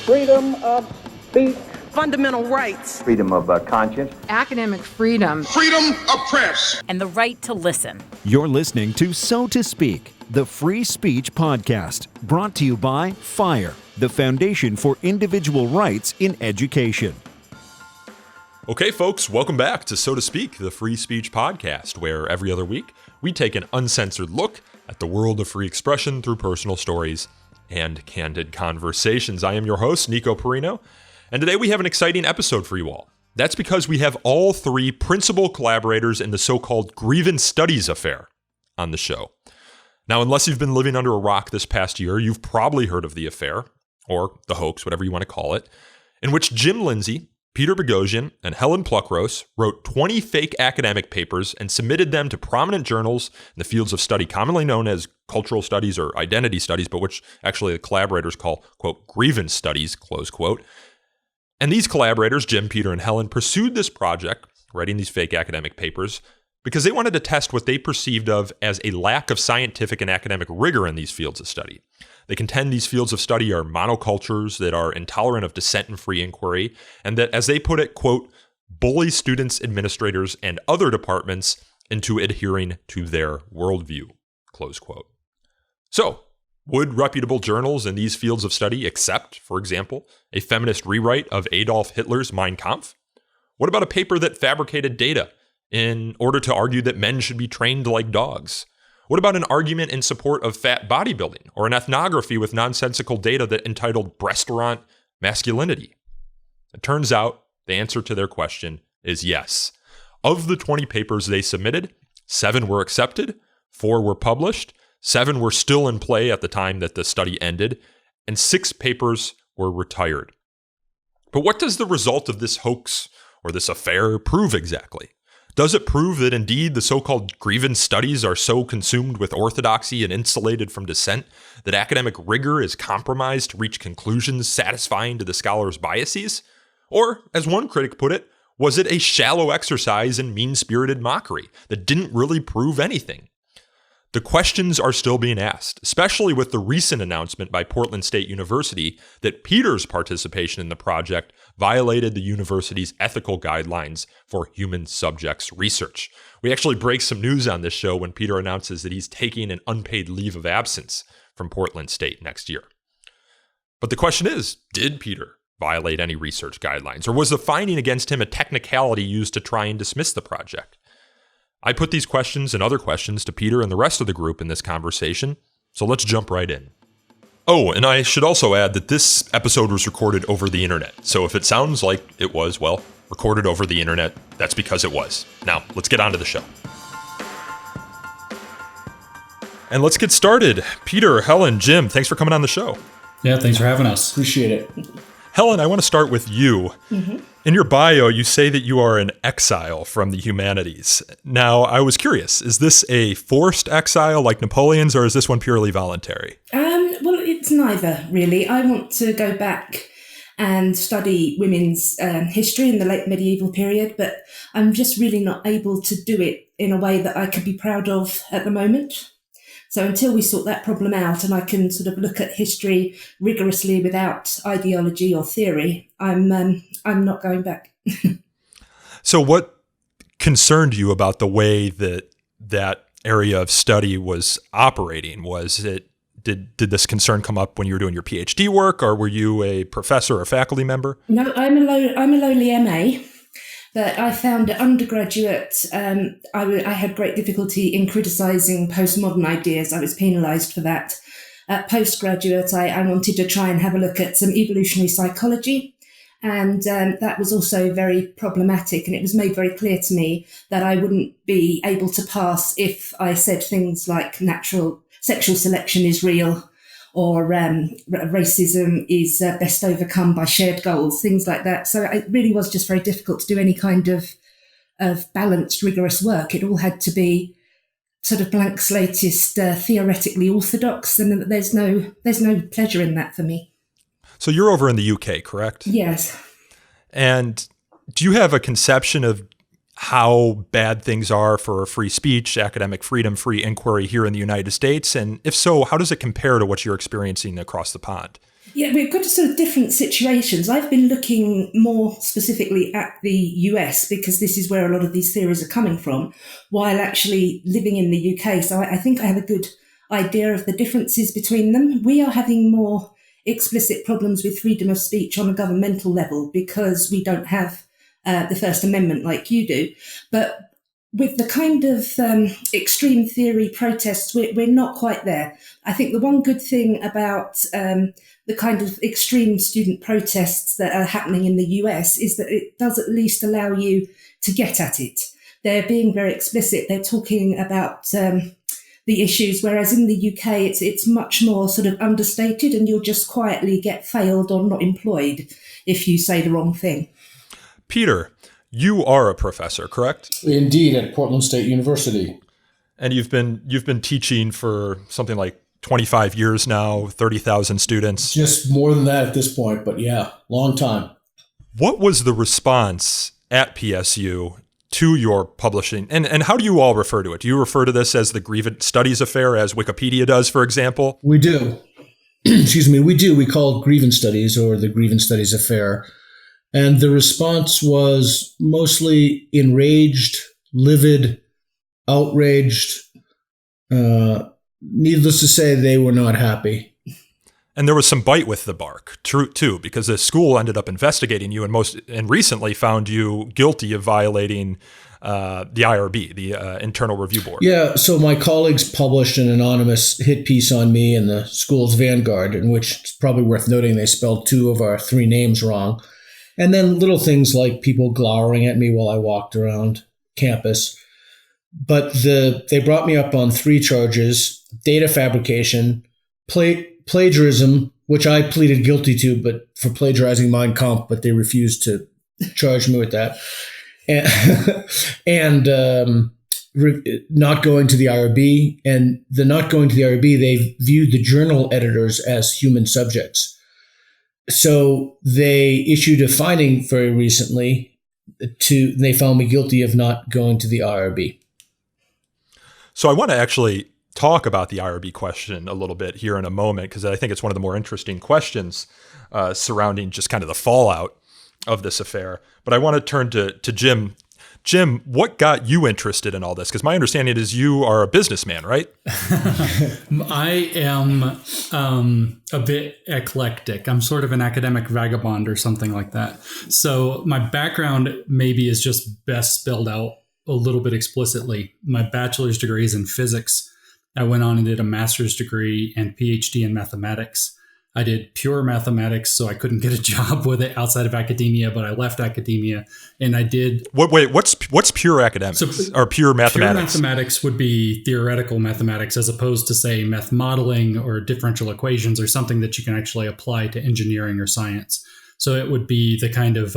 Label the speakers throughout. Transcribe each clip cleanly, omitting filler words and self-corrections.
Speaker 1: freedom of speech,
Speaker 2: fundamental rights,
Speaker 3: freedom of conscience,
Speaker 4: academic freedom,
Speaker 5: freedom of press,
Speaker 6: and the right to listen.
Speaker 7: You're listening to So to Speak, the free speech podcast, brought to you by FIRE, the Foundation for Individual Rights in Education.
Speaker 8: Okay, folks, welcome back to So to Speak, the free speech podcast, where every other week we take an uncensored look at the world of free expression through personal stories and candid conversations. I am your host, Nico Perrino, and today we have an exciting episode for you all. That's because we have all three principal collaborators in the so-called Grievance Studies Affair on the show. Now, unless you've been living under a rock this past year, you've probably heard of the affair, or the hoax, whatever you want to call it, in which Jim Lindsay, Peter Boghossian, and Helen Pluckrose wrote 20 fake academic papers and submitted them to prominent journals in the fields of study commonly known as cultural studies or identity studies, but which actually the collaborators call, quote, grievance studies, close quote. And these collaborators, Jim, Peter, and Helen, pursued this project, writing these fake academic papers, because they wanted to test what they perceived of as a lack of scientific and academic rigor in these fields of study. They contend these fields of study are monocultures that are intolerant of dissent and free inquiry, and that, as they put it, quote, bully students, administrators, and other departments into adhering to their worldview, close quote. So, would reputable journals in these fields of study accept, for example, a feminist rewrite of Adolf Hitler's Mein Kampf? What about a paper that fabricated data in order to argue that men should be trained like dogs? What about an argument in support of fat bodybuilding or an ethnography with nonsensical data that entitled Breastaurant Masculinity? It turns out the answer to their question is yes. Of the 20 papers they submitted, 7 were accepted, 4 were published, 7 were still in play at the time that the study ended, and 6 papers were retired. But what does the result of this hoax or this affair prove exactly? Does it prove that indeed the so-called grievance studies are so consumed with orthodoxy and insulated from dissent that academic rigor is compromised to reach conclusions satisfying to the scholar's biases? Or, as one critic put it, was it a shallow exercise in mean-spirited mockery that didn't really prove anything? The questions are still being asked, especially with the recent announcement by Portland State University that Peter's participation in the project violated the university's ethical guidelines for human subjects research. We actually break some news on this show when Peter announces that he's taking an unpaid leave of absence from Portland State next year. But the question is, did Peter violate any research guidelines, or was the finding against him a technicality used to try and dismiss the project? I put these questions and other questions to Peter and the rest of the group in this conversation, so let's jump right in. Oh, and I should also add that this episode was recorded over the internet, so if it sounds like it was, well, recorded over the internet, that's because it was. Now, let's get on to the show. And let's get started. Peter, Helen, Jim, thanks for coming on the show.
Speaker 9: Yeah, thanks for having us.
Speaker 10: Appreciate it.
Speaker 8: Helen, I want to start with you. Mm-hmm. In your bio, you say that you are an exile from the humanities. Now, I was curious, is this a forced exile like Napoleon's, or is this one purely voluntary?
Speaker 11: Well, it's neither, really. I want to go back and study women's history in the late medieval period, but I'm just really not able to do it in a way that I could be proud of at the moment. So until we sort that problem out and I can sort of look at history rigorously without ideology or theory, I'm not going back.
Speaker 8: So what concerned you about the way that that area of study was operating? Was it did this concern come up when you were doing your PhD work, or were you a professor or faculty member?
Speaker 11: No, I'm a lowly MA. But I found at undergraduate, I had great difficulty in criticising postmodern ideas. I was penalised for that. At postgraduate, I wanted to try and have a look at some evolutionary psychology. And that was also very problematic. And it was made very clear to me that I wouldn't be able to pass if I said things like natural sexual selection is real, or racism is best overcome by shared goals, things like that. So it really was just very difficult to do any kind of balanced, rigorous work. It all had to be sort of blank slatist, theoretically orthodox, and there's no pleasure in that for me.
Speaker 8: So you're over in the UK, correct?
Speaker 11: Yes.
Speaker 8: And do you have a conception of how bad things are for free speech, academic freedom, free inquiry here in the United States? And if so, how does it compare to what you're experiencing across the pond?
Speaker 11: Yeah, we've got sort of different situations. I've been looking more specifically at the US because this is where a lot of these theories are coming from, while actually living in the UK. So I think I have a good idea of the differences between them. We are having more explicit problems with freedom of speech on a governmental level because we don't have the First Amendment like you do. But with the kind of extreme theory protests, we're not quite there. I think the one good thing about the kind of extreme student protests that are happening in the US is that it does at least allow you to get at it. They're being very explicit. They're talking about the issues, whereas in the UK, it's much more sort of understated, and you'll just quietly get failed or not employed if you say the wrong thing.
Speaker 8: Peter, you are a professor, correct?
Speaker 3: Indeed, at Portland State University.
Speaker 8: And you've been teaching for something like 25 years now, 30,000 students.
Speaker 3: Just more than that at this point, but yeah, long time.
Speaker 8: What was the response at PSU to your publishing? And how do you all refer to it? Do you refer to this as the Grievance Studies Affair, as Wikipedia does, for example?
Speaker 3: We do. Excuse me, we do. We call it Grievance Studies or the Grievance Studies Affair. And the response was mostly enraged, livid, outraged. Needless to say, they were not happy.
Speaker 8: And there was some bite with the bark, too, because the school ended up investigating you and recently found you guilty of violating the IRB, the Internal Review Board.
Speaker 3: Yeah, so my colleagues published an anonymous hit piece on me in the school's Vanguard, in which it's probably worth noting they spelled 2 of our 3 names wrong. And then little things like people glowering at me while I walked around campus. But they brought me up on 3 charges: data fabrication, plagiarism, which I pleaded guilty to, but for plagiarizing Mein Kampf, but they refused to charge me with that. And not going to the IRB. And the not going to the IRB, they viewed the journal editors as human subjects. So they issued a finding very recently they found me guilty of not going to the IRB.
Speaker 8: So I want to actually talk about the IRB question a little bit here in a moment, because I think it's one of the more interesting questions surrounding just kind of the fallout of this affair. But I want to turn to Jim. Jim, what got you interested in all this? Because my understanding is you are a businessman, right?
Speaker 4: I am a bit eclectic. I'm sort of an academic vagabond or something like that. So my background maybe is just best spelled out a little bit explicitly. My bachelor's degree is in physics. I went on and did a master's degree and PhD in mathematics. I did pure mathematics, so I couldn't get a job with it outside of academia, but I left academia and I did...
Speaker 8: What's pure academics or pure mathematics?
Speaker 4: Pure mathematics would be theoretical mathematics as opposed to, say, math modeling or differential equations or something that you can actually apply to engineering or science. So it would be the kind of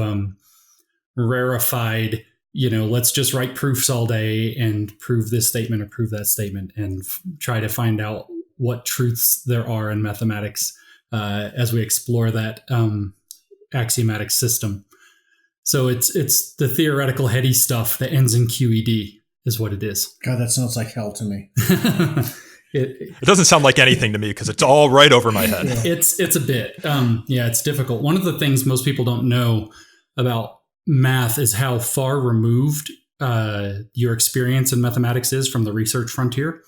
Speaker 4: rarefied, let's just write proofs all day and prove this statement or prove that statement and try to find out what truths there are in mathematics as we explore that axiomatic system. So it's the theoretical heady stuff that ends in QED is what it is.
Speaker 3: God, that sounds like hell to me.
Speaker 8: It doesn't sound like anything to me because it's all right over my head.
Speaker 4: Yeah. It's a bit. It's difficult. One of the things most people don't know about math is how far removed your experience in mathematics is from the research frontier.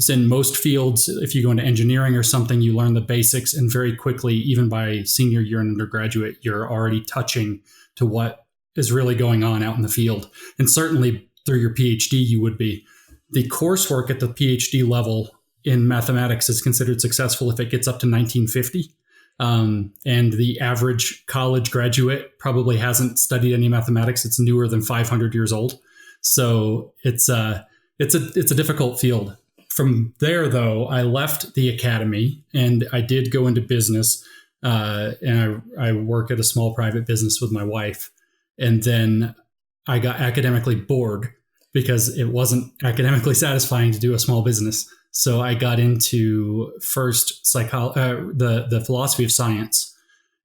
Speaker 4: In most fields, if you go into engineering or something, you learn the basics, and very quickly, even by senior year in undergraduate, you're already touching to what is really going on out in the field. And certainly through your PhD, you would be. The coursework at the PhD level in mathematics is considered successful if it gets up to 1950. And the average college graduate probably hasn't studied any mathematics. It's newer than 500 years old. So it's a difficult field. From there, though, I left the academy and I did go into business. And I work at a small private business with my wife. And then I got academically bored because it wasn't academically satisfying to do a small business. So I got into first the philosophy of science,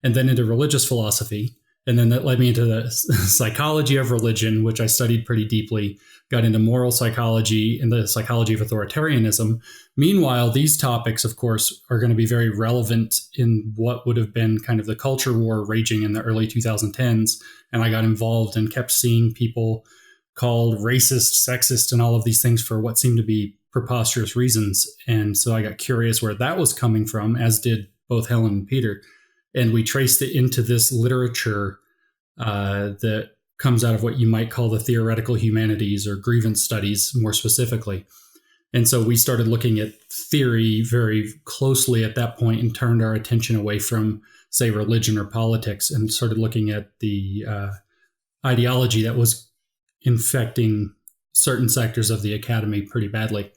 Speaker 4: and then into religious philosophy, And then that led me into the psychology of religion, which I studied pretty deeply, got into moral psychology and the psychology of authoritarianism. Meanwhile, these topics, of course, are going to be very relevant in what would have been kind of the culture war raging in the early 2010s. And I got involved and kept seeing people called racist, sexist, and all of these things for what seemed to be preposterous reasons. And so I got curious where that was coming from, as did both Helen and Peter. And we traced it into this literature that comes out of what you might call the theoretical humanities or grievance studies more specifically. And so we started looking at theory very closely at that point and turned our attention away from, say, religion or politics and started looking at the ideology that was infecting certain sectors of the academy pretty badly.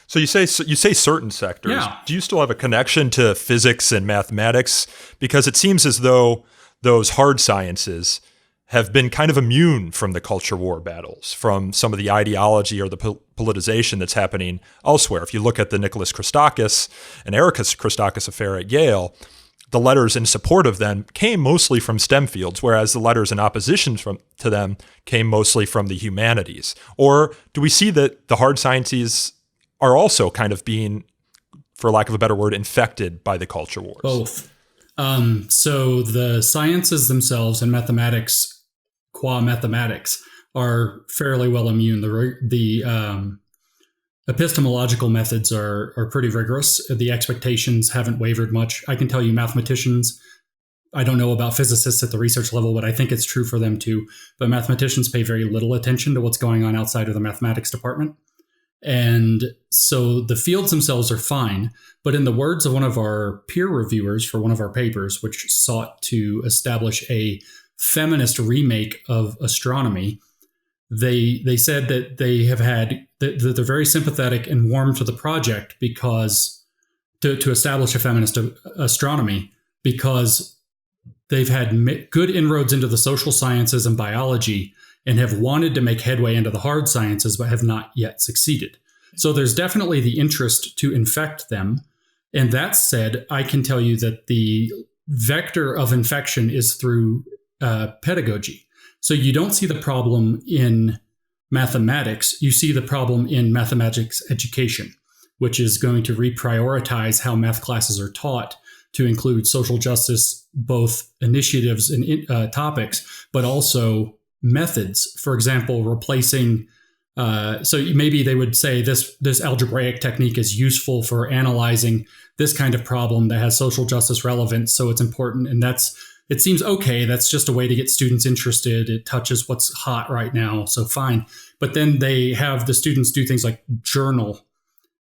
Speaker 8: So you say certain sectors.
Speaker 4: Yeah.
Speaker 8: Do you still have a connection to physics and mathematics? Because it seems as though those hard sciences have been kind of immune from the culture war battles, from some of the ideology or the politicization that's happening elsewhere. If you look at the Nicholas Christakis and Erica Christakis affair at Yale, the letters in support of them came mostly from STEM fields, whereas the letters in opposition to them came mostly from the humanities. Or do we see that the hard sciences are also kind of being, for lack of a better word, infected by the culture wars?
Speaker 4: Both. So the sciences themselves and mathematics, qua mathematics, are fairly well immune. The epistemological methods are pretty rigorous. The expectations haven't wavered much. I can tell you mathematicians, I don't know about physicists at the research level, but I think it's true for them too. But mathematicians pay very little attention to what's going on outside of the mathematics department. And so the fields themselves are fine. But in the words of one of our peer reviewers for one of our papers, which sought to establish a feminist remake of astronomy, they said that they have had that they're very sympathetic and warm to the project because to establish a feminist astronomy, because they've had good inroads into the social sciences and biology and have wanted to make headway into the hard sciences, but have not yet succeeded. So there's definitely the interest to infect them. And that said, I can tell you that the vector of infection is through pedagogy. So you don't see the problem in mathematics, you see the problem in mathematics education, which is going to reprioritize how math classes are taught to include social justice, both initiatives and topics, but also methods. For example, replacing, so maybe they would say this algebraic technique is useful for analyzing this kind of problem that has social justice relevance, so it's important, and it seems okay. That's just a way to get students interested. It touches what's hot right now, so fine. But then they have the students do things like journal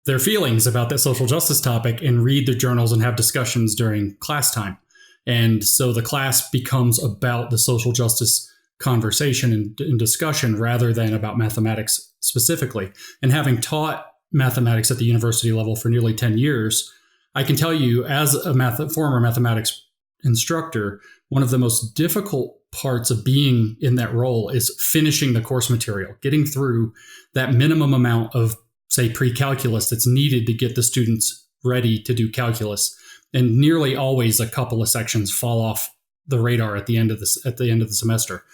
Speaker 4: their feelings about that social justice topic and read the journals and have discussions during class time. And so the class becomes about the social justice conversation and discussion rather than about mathematics specifically. And having taught mathematics at the university level for nearly 10 years, I can tell you as a former mathematics instructor, one of the most difficult parts of being in that role is finishing the course material, getting through that minimum amount of, say, pre-calculus that's needed to get the students ready to do calculus. And nearly always a couple of sections fall off the radar at the end of the semester.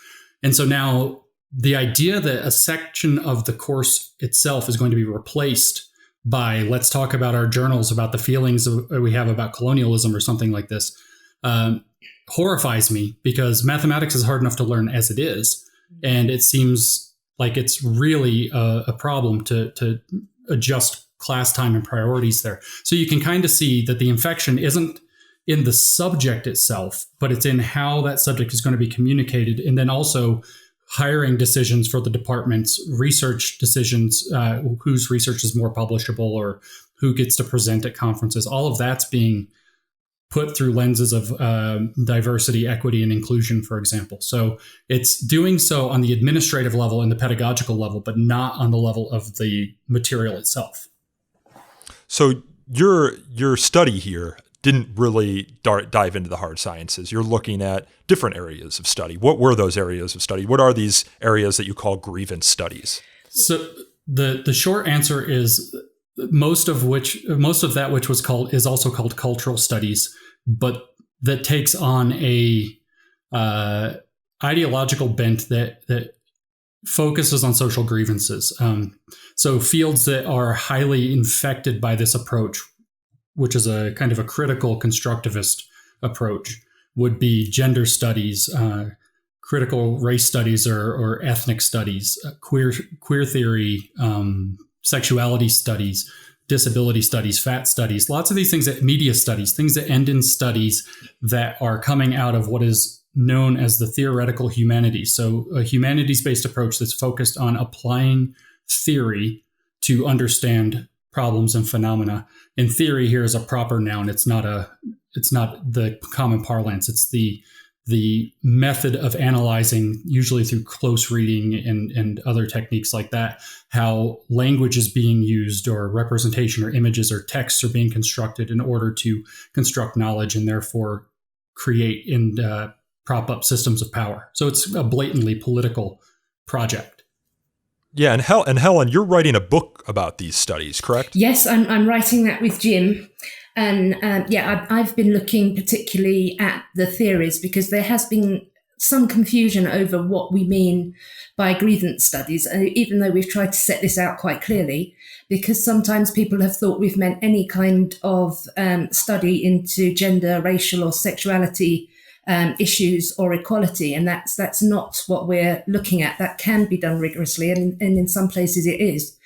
Speaker 4: And so now the idea that a section of the course itself is going to be replaced by, let's talk about our journals, about the feelings we have about colonialism or something like this, horrifies me, because mathematics is hard enough to learn as it is. And it seems like it's really a problem to adjust class time and priorities there. So you can kind of see that the infection isn't in the subject itself, but it's in how that subject is going to be communicated. And then also hiring decisions for the departments, research decisions, whose research is more publishable or who gets to present at conferences. All of that's being put through lenses of diversity, equity, and inclusion, for example. So it's doing so on the administrative level and the pedagogical level, but not on the level of the material itself.
Speaker 8: So your study here didn't really dive into the hard sciences. You're looking at different areas of study. What were those areas of study? What are these areas that you call grievance studies?
Speaker 4: So the short answer is most of that which is also called cultural studies, but that takes on a ideological bent that focuses on social grievances. So fields that are highly infected by this approach, which is a kind of a critical constructivist approach, would be gender studies, critical race studies or ethnic studies, queer theory, sexuality studies, disability studies, fat studies, lots of these things, that media studies, things that end in studies that are coming out of what is known as the theoretical humanities. So a humanities-based approach that's focused on applying theory to understand problems and phenomena. And theory here is a proper noun. It's not the common parlance. It's the method of analyzing, usually through close reading and other techniques like that, how language is being used, or representation or images or texts are being constructed in order to construct knowledge and therefore create and prop up systems of power. So it's a blatantly political project.
Speaker 8: Yeah, and Helen, you're writing a book about these studies, correct?
Speaker 11: Yes, I'm writing that with Jim. And I've been looking particularly at the theories, because there has been some confusion over what we mean by grievance studies, even though we've tried to set this out quite clearly, because sometimes people have thought we've meant any kind of study into gender, racial or sexuality issues or equality. And that's not what we're looking at. That can be done rigorously. And in some places it is.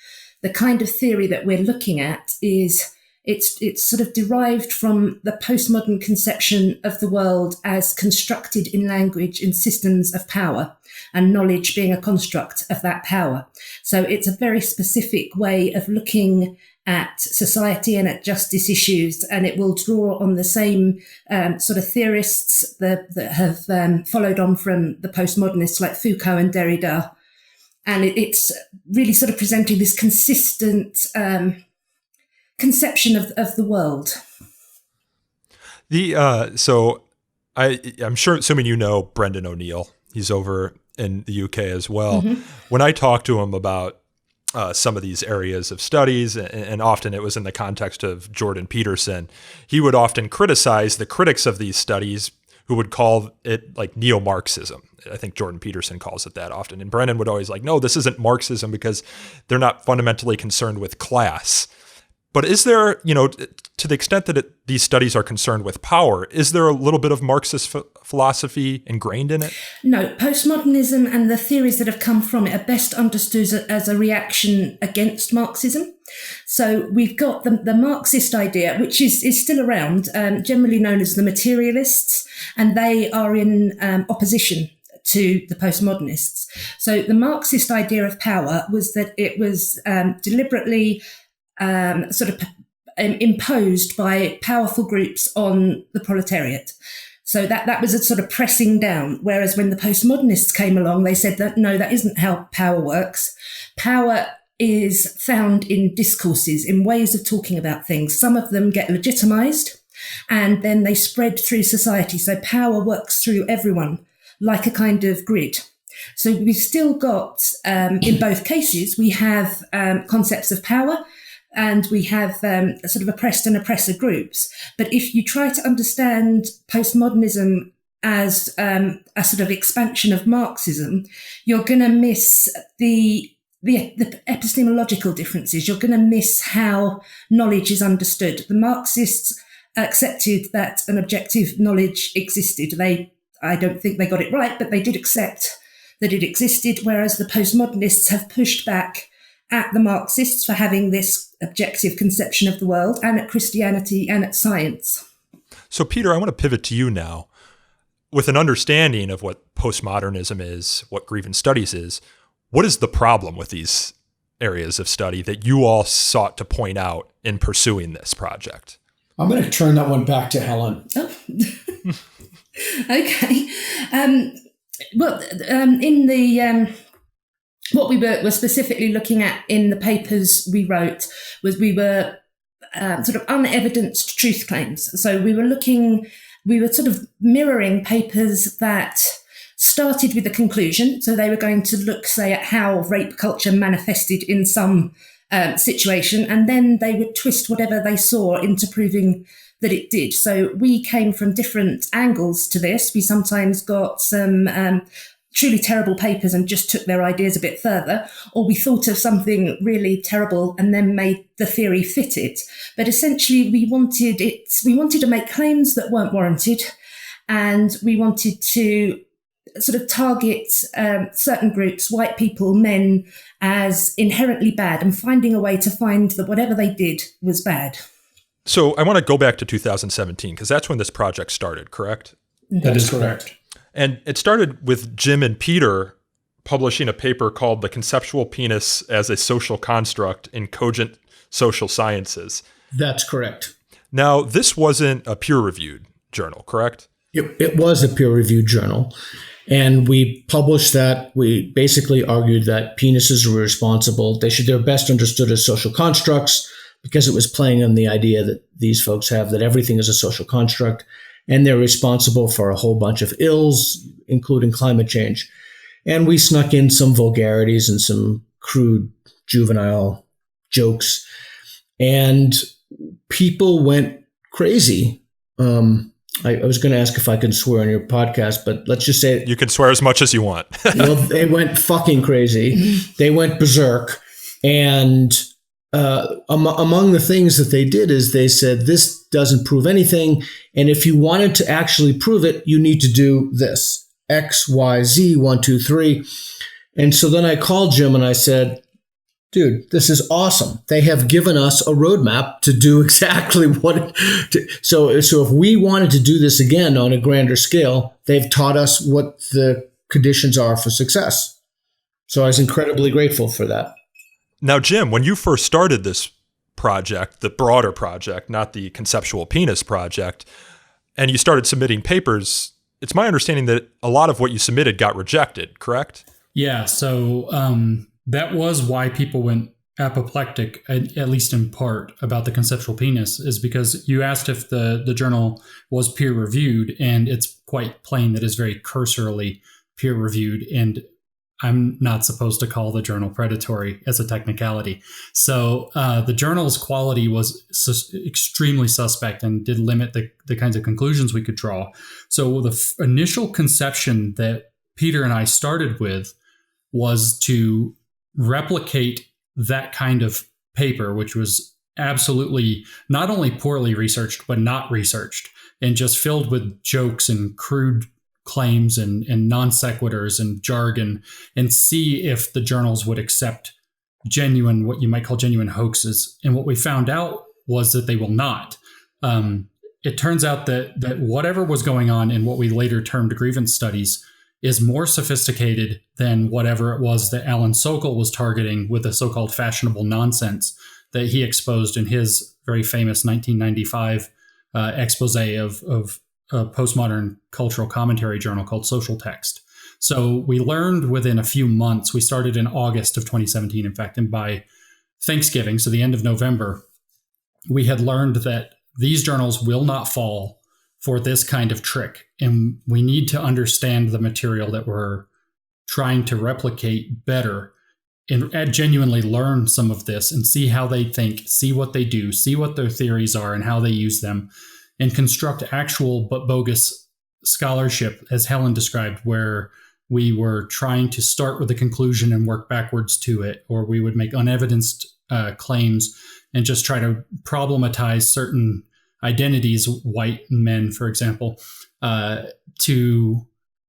Speaker 11: The kind of theory that we're looking at is it's sort of derived from the postmodern conception of the world as constructed in language in systems of power, and knowledge being a construct of that power. So it's a very specific way of looking at society and at justice issues, and it will draw on the same sort of theorists that have followed on from the postmodernists like Foucault and Derrida. And it's really sort of presenting this consistent conception of the world.
Speaker 8: So I'm sure, assuming you know Brendan O'Neill, he's over in the UK as well. Mm-hmm. When I talked to him about some of these areas of studies, and often it was in the context of Jordan Peterson, he would often criticize the critics of these studies, who would call it like neo-Marxism. I think Jordan Peterson calls it that often. And Brendan would always like, no, this isn't Marxism because they're not fundamentally concerned with class. But is there, to the extent that these studies are concerned with power, is there a little bit of Marxist philosophy ingrained in it?
Speaker 11: No, postmodernism and the theories that have come from it are best understood as a reaction against Marxism. So we've got the Marxist idea, which is still around, generally known as the materialists, and they are in opposition to the postmodernists. So the Marxist idea of power was that it was deliberately imposed by powerful groups on the proletariat. So that was a sort of pressing down. Whereas when the postmodernists came along, they said that, no, that isn't how power works. Power is found in discourses, in ways of talking about things. Some of them get legitimized and then they spread through society. So power works through everyone like a kind of grid. So we've still got, in both cases, we have concepts of power, and we have sort of oppressed and oppressor groups. But if you try to understand postmodernism as a sort of expansion of Marxism, you're going to miss the epistemological differences. You're going to miss how knowledge is understood. The Marxists accepted that an objective knowledge existed. I don't think they got it right, but they did accept that it existed, whereas the postmodernists have pushed back at the Marxists for having this objective conception of the world, and at Christianity and at science.
Speaker 8: So, Peter, I want to pivot to you now. With an understanding of what postmodernism is, what grievance studies is, what is the problem with these areas of study that you all sought to point out in pursuing this project?
Speaker 3: I'm going to turn that one back to Helen.
Speaker 11: Oh. Okay. In the what we were specifically looking at in the papers we wrote was we were sort of unevidenced truth claims. So we were sort of mirroring papers that started with a conclusion. So they were going to look, say, at how rape culture manifested in some situation, and then they would twist whatever they saw into proving that it did. So we came from different angles to this. We sometimes got some truly terrible papers and just took their ideas a bit further, or we thought of something really terrible and then made the theory fit it. But essentially we wanted to make claims that weren't warranted, and we wanted to sort of target certain groups, white people, men, as inherently bad, and finding a way to find that whatever they did was bad.
Speaker 8: So I want to go back to 2017, because that's when this project started, correct?
Speaker 3: That is correct.
Speaker 8: And it started with Jim and Peter publishing a paper called The Conceptual Penis as a Social Construct in Cogent Social Sciences.
Speaker 3: That's correct.
Speaker 8: Now, this wasn't a peer-reviewed journal, correct?
Speaker 3: It was a peer-reviewed journal. And we published that. We basically argued that penises were responsible. They're best understood as social constructs, because it was playing on the idea that these folks have, that everything is a social construct, and they're responsible for a whole bunch of ills, including climate change. And we snuck in some vulgarities and some crude juvenile jokes, and people went crazy. I was going to ask if I could swear on your podcast, but let's just say
Speaker 8: you can swear as much as you want.
Speaker 3: Well, they went fucking crazy. They went berserk. And among the things that they did is they said, this doesn't prove anything. And if you wanted to actually prove it, you need to do this. X, Y, Z, 1, 2, 3. And so then I called Jim and I said, dude, this is awesome. They have given us a roadmap to do exactly what. So if we wanted to do this again on a grander scale, they've taught us what the conditions are for success. So I was incredibly grateful for that.
Speaker 8: Now, Jim, when you first started this project, the broader project, not the conceptual penis project, and you started submitting papers, it's my understanding that a lot of what you submitted got rejected, correct?
Speaker 4: Yeah. So that was why people went apoplectic, at least in part, about the conceptual penis, is because you asked if the journal was peer reviewed, and it's quite plain that it's very cursorily peer reviewed, and I'm not supposed to call the journal predatory as a technicality. So the journal's quality was extremely suspect and did limit the kinds of conclusions we could draw. So the initial conception that Peter and I started with was to replicate that kind of paper, which was absolutely not only poorly researched, but not researched, and just filled with jokes and crude claims and non sequiturs and jargon, and see if the journals would accept genuine, what you might call genuine hoaxes. And what we found out was that they will not. It turns out that whatever was going on in what we later termed grievance studies is more sophisticated than whatever it was that Alan Sokal was targeting with the so-called fashionable nonsense that he exposed in his very famous 1995 expose of a postmodern cultural commentary journal called Social Text. So we learned within a few months, we started in August of 2017, in fact, and by Thanksgiving, so the end of November, we had learned that these journals will not fall for this kind of trick. And we need to understand the material that we're trying to replicate better and genuinely learn some of this and see how they think, see what they do, see what their theories are and how they use them, and construct actual but bogus scholarship, as Helen described, where we were trying to start with a conclusion and work backwards to it, or we would make unevidenced claims and just try to problematize certain identities, white men, for example, to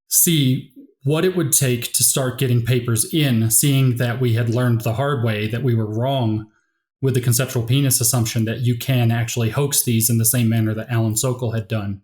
Speaker 4: see what it would take to start getting papers in, seeing that we had learned the hard way that we were wrong with the conceptual penis assumption that you can actually hoax these in the same manner that Alan Sokal had done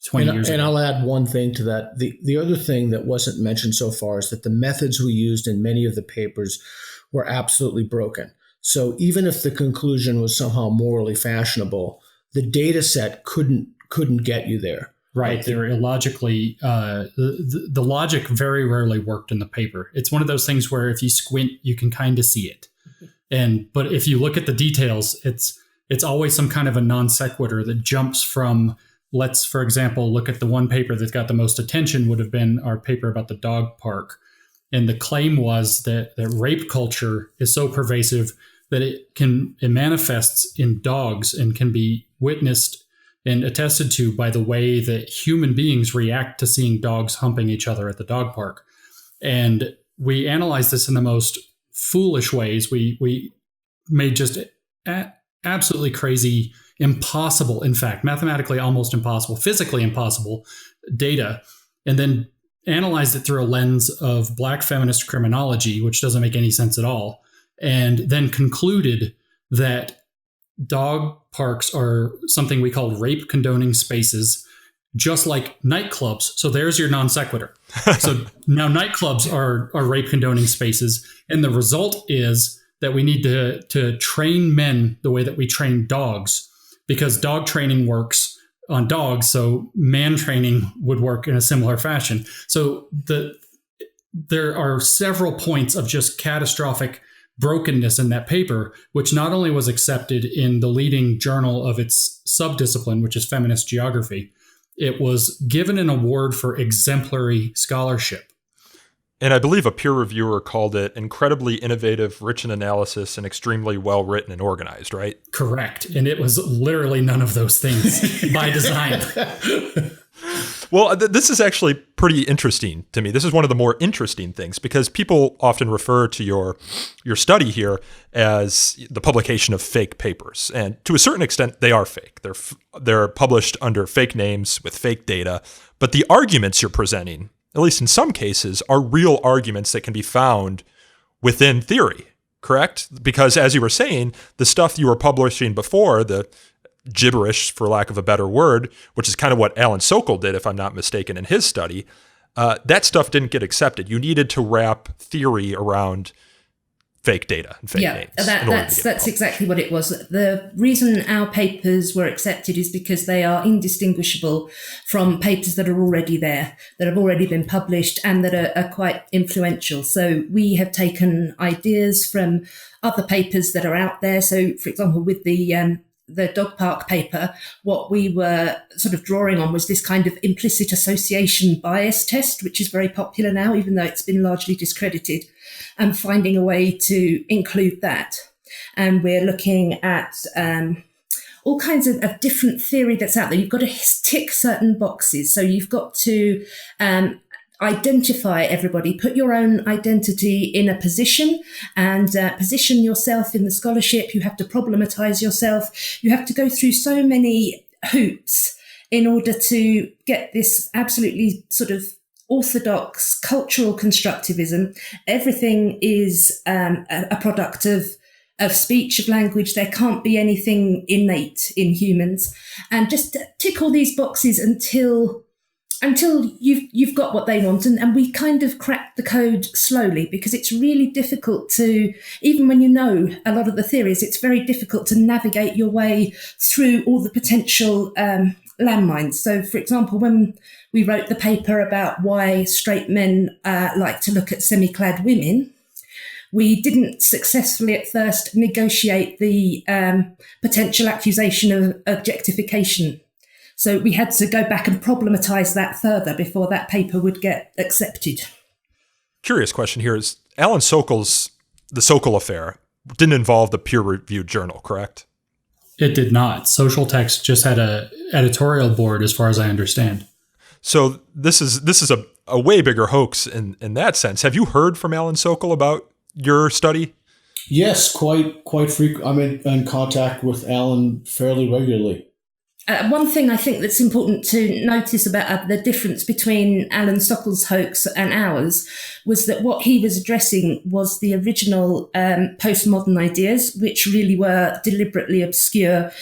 Speaker 4: 20 years ago.
Speaker 3: And I'll add one thing to that. The other thing that wasn't mentioned so far is that the methods we used in many of the papers were absolutely broken. So even if the conclusion was somehow morally fashionable, the data set couldn't get you there.
Speaker 4: Right. They were illogically, the logic very rarely worked in the paper. It's one of those things where if you squint, you can kind of see it. But if you look at the details, it's always some kind of a non sequitur that jumps from, let's, for example, look at the one paper that got the most attention would have been our paper about the dog park. And the claim was that rape culture is so pervasive that it manifests in dogs and can be witnessed and attested to by the way that human beings react to seeing dogs humping each other at the dog park. And we analyzed this in the most foolish ways. We made just absolutely crazy, impossible, in fact, mathematically almost impossible, physically impossible data, and then analyzed it through a lens of Black feminist criminology, which doesn't make any sense at all, and then concluded that dog parks are something we call rape condoning spaces, just like nightclubs. So there's your non sequitur. So now nightclubs are rape condoning spaces. And the result is that we need to train men the way that we train dogs, because dog training works on dogs. So man training would work in a similar fashion. So there are several points of just catastrophic brokenness in that paper, which not only was accepted in the leading journal of its subdiscipline, which is feminist geography, it was given an award for exemplary scholarship.
Speaker 8: And I believe a peer reviewer called it incredibly innovative, rich in analysis, and extremely well written and organized, right?
Speaker 4: Correct. And it was literally none of those things by design.
Speaker 8: Well, this is actually pretty interesting to me. This is one of the more interesting things, because people often refer to your study here as the publication of fake papers. And to a certain extent, they are fake. They're published under fake names with fake data. But the arguments you're presenting, at least in some cases, are real arguments that can be found within theory, correct? Because as you were saying, the stuff you were publishing before, the gibberish, for lack of a better word, which is kind of what Alan Sokol did, if I'm not mistaken, in his study, that stuff didn't get accepted. You needed to wrap theory around fake data and fake names.
Speaker 11: That's exactly what it was. The reason our papers were accepted is because they are indistinguishable from papers that are already there, that have already been published, and that are quite influential. So we have taken ideas from other papers that are out there. So, for example, with the dog park paper, what we were sort of drawing on was this kind of implicit association bias test, which is very popular now, even though it's been largely discredited, and finding a way to include that. And we're looking at all kinds of different theory that's out there. You've got to tick certain boxes. So you've got to identify everybody, put your own identity in a position, and position yourself in the scholarship. You have to problematize yourself. You have to go through so many hoops in order to get this absolutely sort of orthodox cultural constructivism. Everything is a product of speech, of language. There can't be anything innate in humans. And just tick all these boxes until you've got what they want. And we kind of crack the code slowly, because it's really difficult to, even when you know a lot of the theories, it's very difficult to navigate your way through all the potential landmines. So, for example, when we wrote the paper about why straight men like to look at semi-clad women, we didn't successfully at first negotiate the potential accusation of objectification. So we had to go back and problematize that further before that paper would get accepted.
Speaker 8: Curious question here is, Alan Sokol's The Sokol Affair didn't involve the peer-reviewed journal, correct?
Speaker 4: It did not. Social Text just had a editorial board, as far as I understand.
Speaker 8: So this is a way bigger hoax in that sense. Have you heard from Alan Sokol about your study?
Speaker 3: Yes, quite frequent. I'm in contact with Alan fairly regularly.
Speaker 11: One thing I think that's important to notice about the difference between Alan Sokol's hoax and ours was that what he was addressing was the original postmodern ideas, which really were deliberately obscure,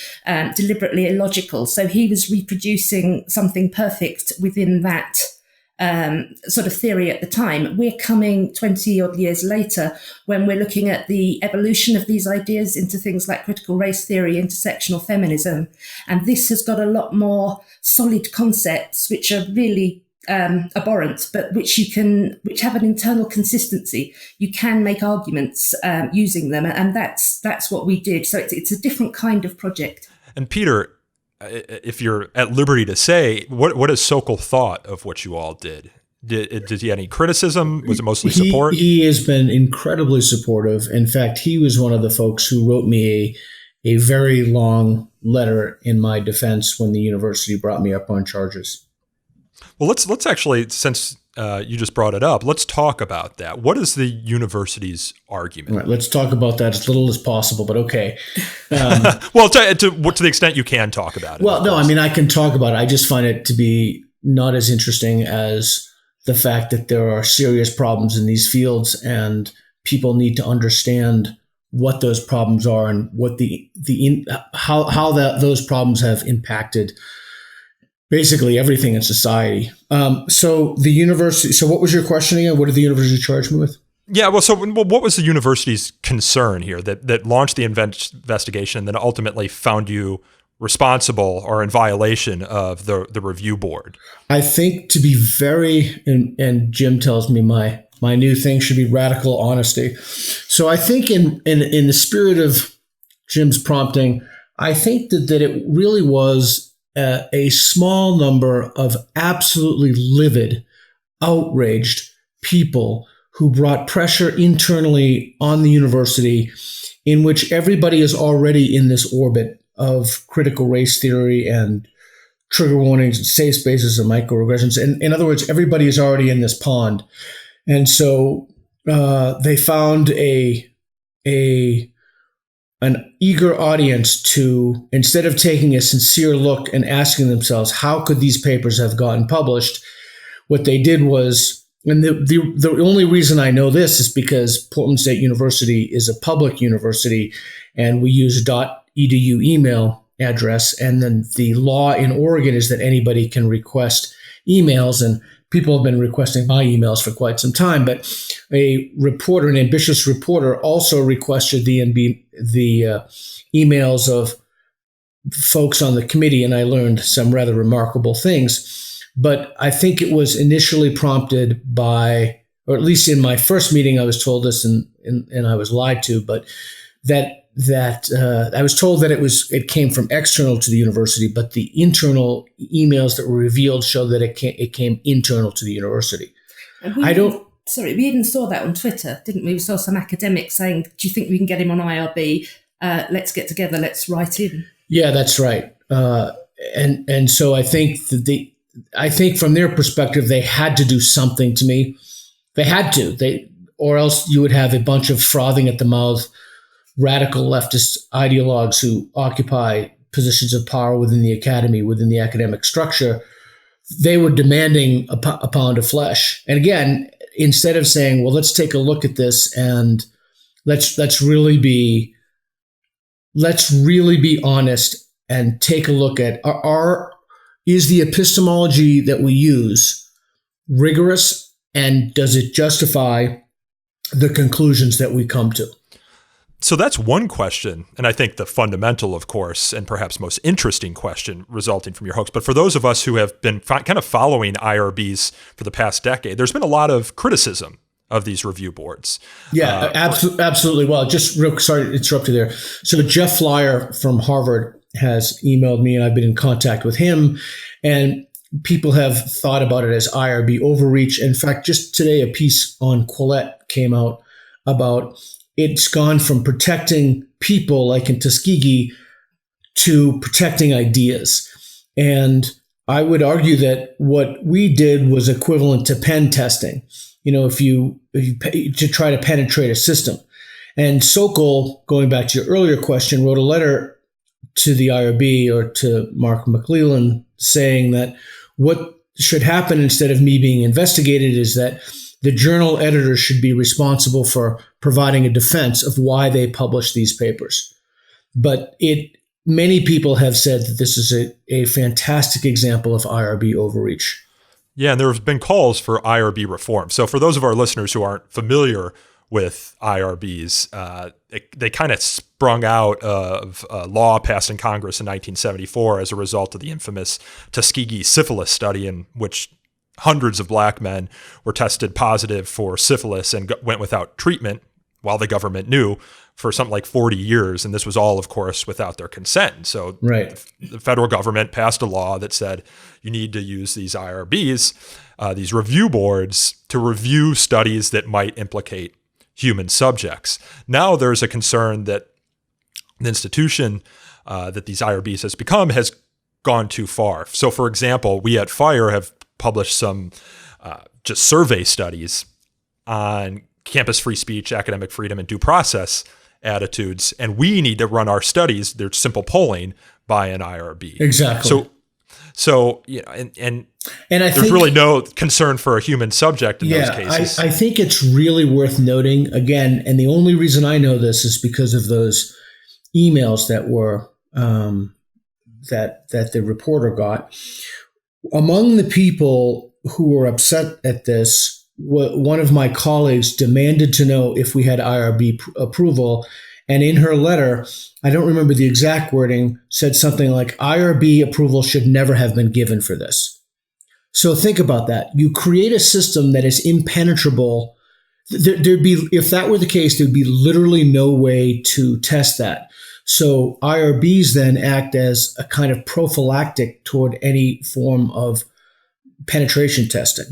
Speaker 11: deliberately illogical. So he was reproducing something perfect within that sort of theory at the time. We're coming 20 odd years later when we're looking at the evolution of these ideas into things like critical race theory, intersectional feminism. And this has got a lot more solid concepts, which are really abhorrent, but which have an internal consistency. You can make arguments using them. And that's what we did. So it's a different kind of project.
Speaker 8: And Peter, if you're at liberty to say, what has Sokol thought of what you all did? Did he have any criticism? Was it mostly support?
Speaker 3: He has been incredibly supportive. In fact, he was one of the folks who wrote me a very long letter in my defense when the university brought me up on charges.
Speaker 8: Well, let's actually, since you just brought it up, let's talk about that. What is the university's argument?
Speaker 3: Right, let's talk about that as little as possible, but okay.
Speaker 8: Well, to the extent you can talk about it.
Speaker 3: Well, no, I mean, I can talk about it. I just find it to be not as interesting as the fact that there are serious problems in these fields, and people need to understand what those problems are and what how those problems have impacted basically everything in society. So the university. So what was your question again? What did the university charge me with?
Speaker 8: Yeah. Well, what was the university's concern here that launched the investigation and then ultimately found you responsible or in violation of the review board?
Speaker 3: I think to be very, and Jim tells me my new thing should be radical honesty. So I think in the spirit of Jim's prompting, I think that it really was a small number of absolutely livid, outraged people who brought pressure internally on the university, in which everybody is already in this orbit of critical race theory and trigger warnings and safe spaces and microaggressions. And in other words, everybody is already in this pond. And so they found an eager audience to, instead of taking a sincere look and asking themselves, how could these papers have gotten published? What they did was, and the only reason I know this is because Portland State University is a public university, and we use .edu email address. And then the law in Oregon is that anybody can request emails, and people have been requesting my emails for quite some time. But a reporter, an ambitious reporter, also requested the emails of folks on the committee, and I learned some rather remarkable things. But I think it was initially prompted by, or at least in my first meeting, I was told this, and I was lied to, but that I was told that it came from external to the university, but the internal emails that were revealed show that it came internal to the university.
Speaker 11: We even saw that on Twitter, didn't we? We saw some academics saying, "Do you think we can get him on IRB? Let's get together. Let's write in." Yeah,
Speaker 3: that's right. And so I think I think from their perspective, they had to do something to me. They had to. Or else you would have a bunch of frothing at the mouth radical leftist ideologues who occupy positions of power within the academy, within the academic structure. They were demanding a pound of flesh. And again, instead of saying, well, let's take a look at this and let's really be honest and take a look at is the epistemology that we use rigorous, and does it justify the conclusions that we come to?
Speaker 8: So that's one question, and I think the fundamental, of course, and perhaps most interesting question resulting from your hoax. But for those of us who have been kind of following IRBs for the past decade, there's been a lot of criticism of these review boards.
Speaker 3: Yeah, absolutely. Well, just sorry to interrupt you there. So Jeff Flyer from Harvard has emailed me, and I've been in contact with him, and people have thought about it as IRB overreach. In fact, just today, a piece on Quillette came out about it's gone from protecting people like in Tuskegee to protecting ideas. And I would argue that what we did was equivalent to pen testing. If you to try to penetrate a system. And Sokol, going back to your earlier question, wrote a letter to the IRB or to Mark McClellan saying that what should happen instead of me being investigated is that the journal editor should be responsible for providing a defense of why they published these papers. But many people have said that this is a fantastic example of IRB overreach.
Speaker 8: Yeah, and there have been calls for IRB reform. So for those of our listeners who aren't familiar with IRBs, they kind of sprung out of a law passed in Congress in 1974 as a result of the infamous Tuskegee syphilis study, in which hundreds of black men were tested positive for syphilis and went without treatment while the government knew for something like 40 years. And this was all, of course, without their consent. So
Speaker 3: right.
Speaker 8: The federal government passed a law that said you need to use these IRBs, these review boards, to review studies that might implicate human subjects. Now there's a concern that the institution that these IRBs has become has gone too far. So, for example, we at FIRE have published some just survey studies on campus free speech, academic freedom, and due process attitudes, and we need to run our studies. They're simple polling by an IRB.
Speaker 3: Exactly.
Speaker 8: So and
Speaker 3: I
Speaker 8: there's
Speaker 3: think,
Speaker 8: really no concern for a human subject in those cases.
Speaker 3: I think it's really worth noting again, and the only reason I know this is because of those emails that were that the reporter got. Among the people who were upset at this, one of my colleagues demanded to know if we had IRB approval. And in her letter, I don't remember the exact wording, said something like IRB approval should never have been given for this. So think about that. You create a system that is impenetrable. There'd be, if that were the case, there'd be literally no way to test that. So IRBs then act as a kind of prophylactic toward any form of penetration testing.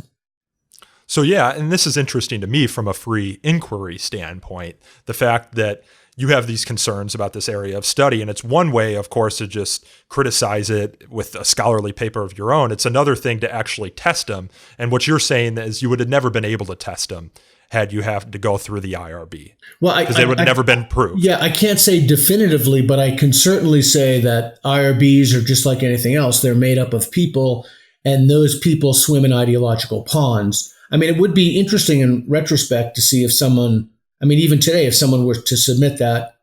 Speaker 8: So yeah, and this is interesting to me from a free inquiry standpoint, the fact that you have these concerns about this area of study. And it's one way, of course, to just criticize it with a scholarly paper of your own. It's another thing to actually test them. And what you're saying is you would have never been able to test them had you have to go through the IRB. Well, because they would have never been proved.
Speaker 3: Yeah, I can't say definitively, but I can certainly say that IRBs are just like anything else. They're made up of people, and those people swim in ideological ponds. I mean, it would be interesting in retrospect to see if someone, I mean, even today, if someone were to submit that,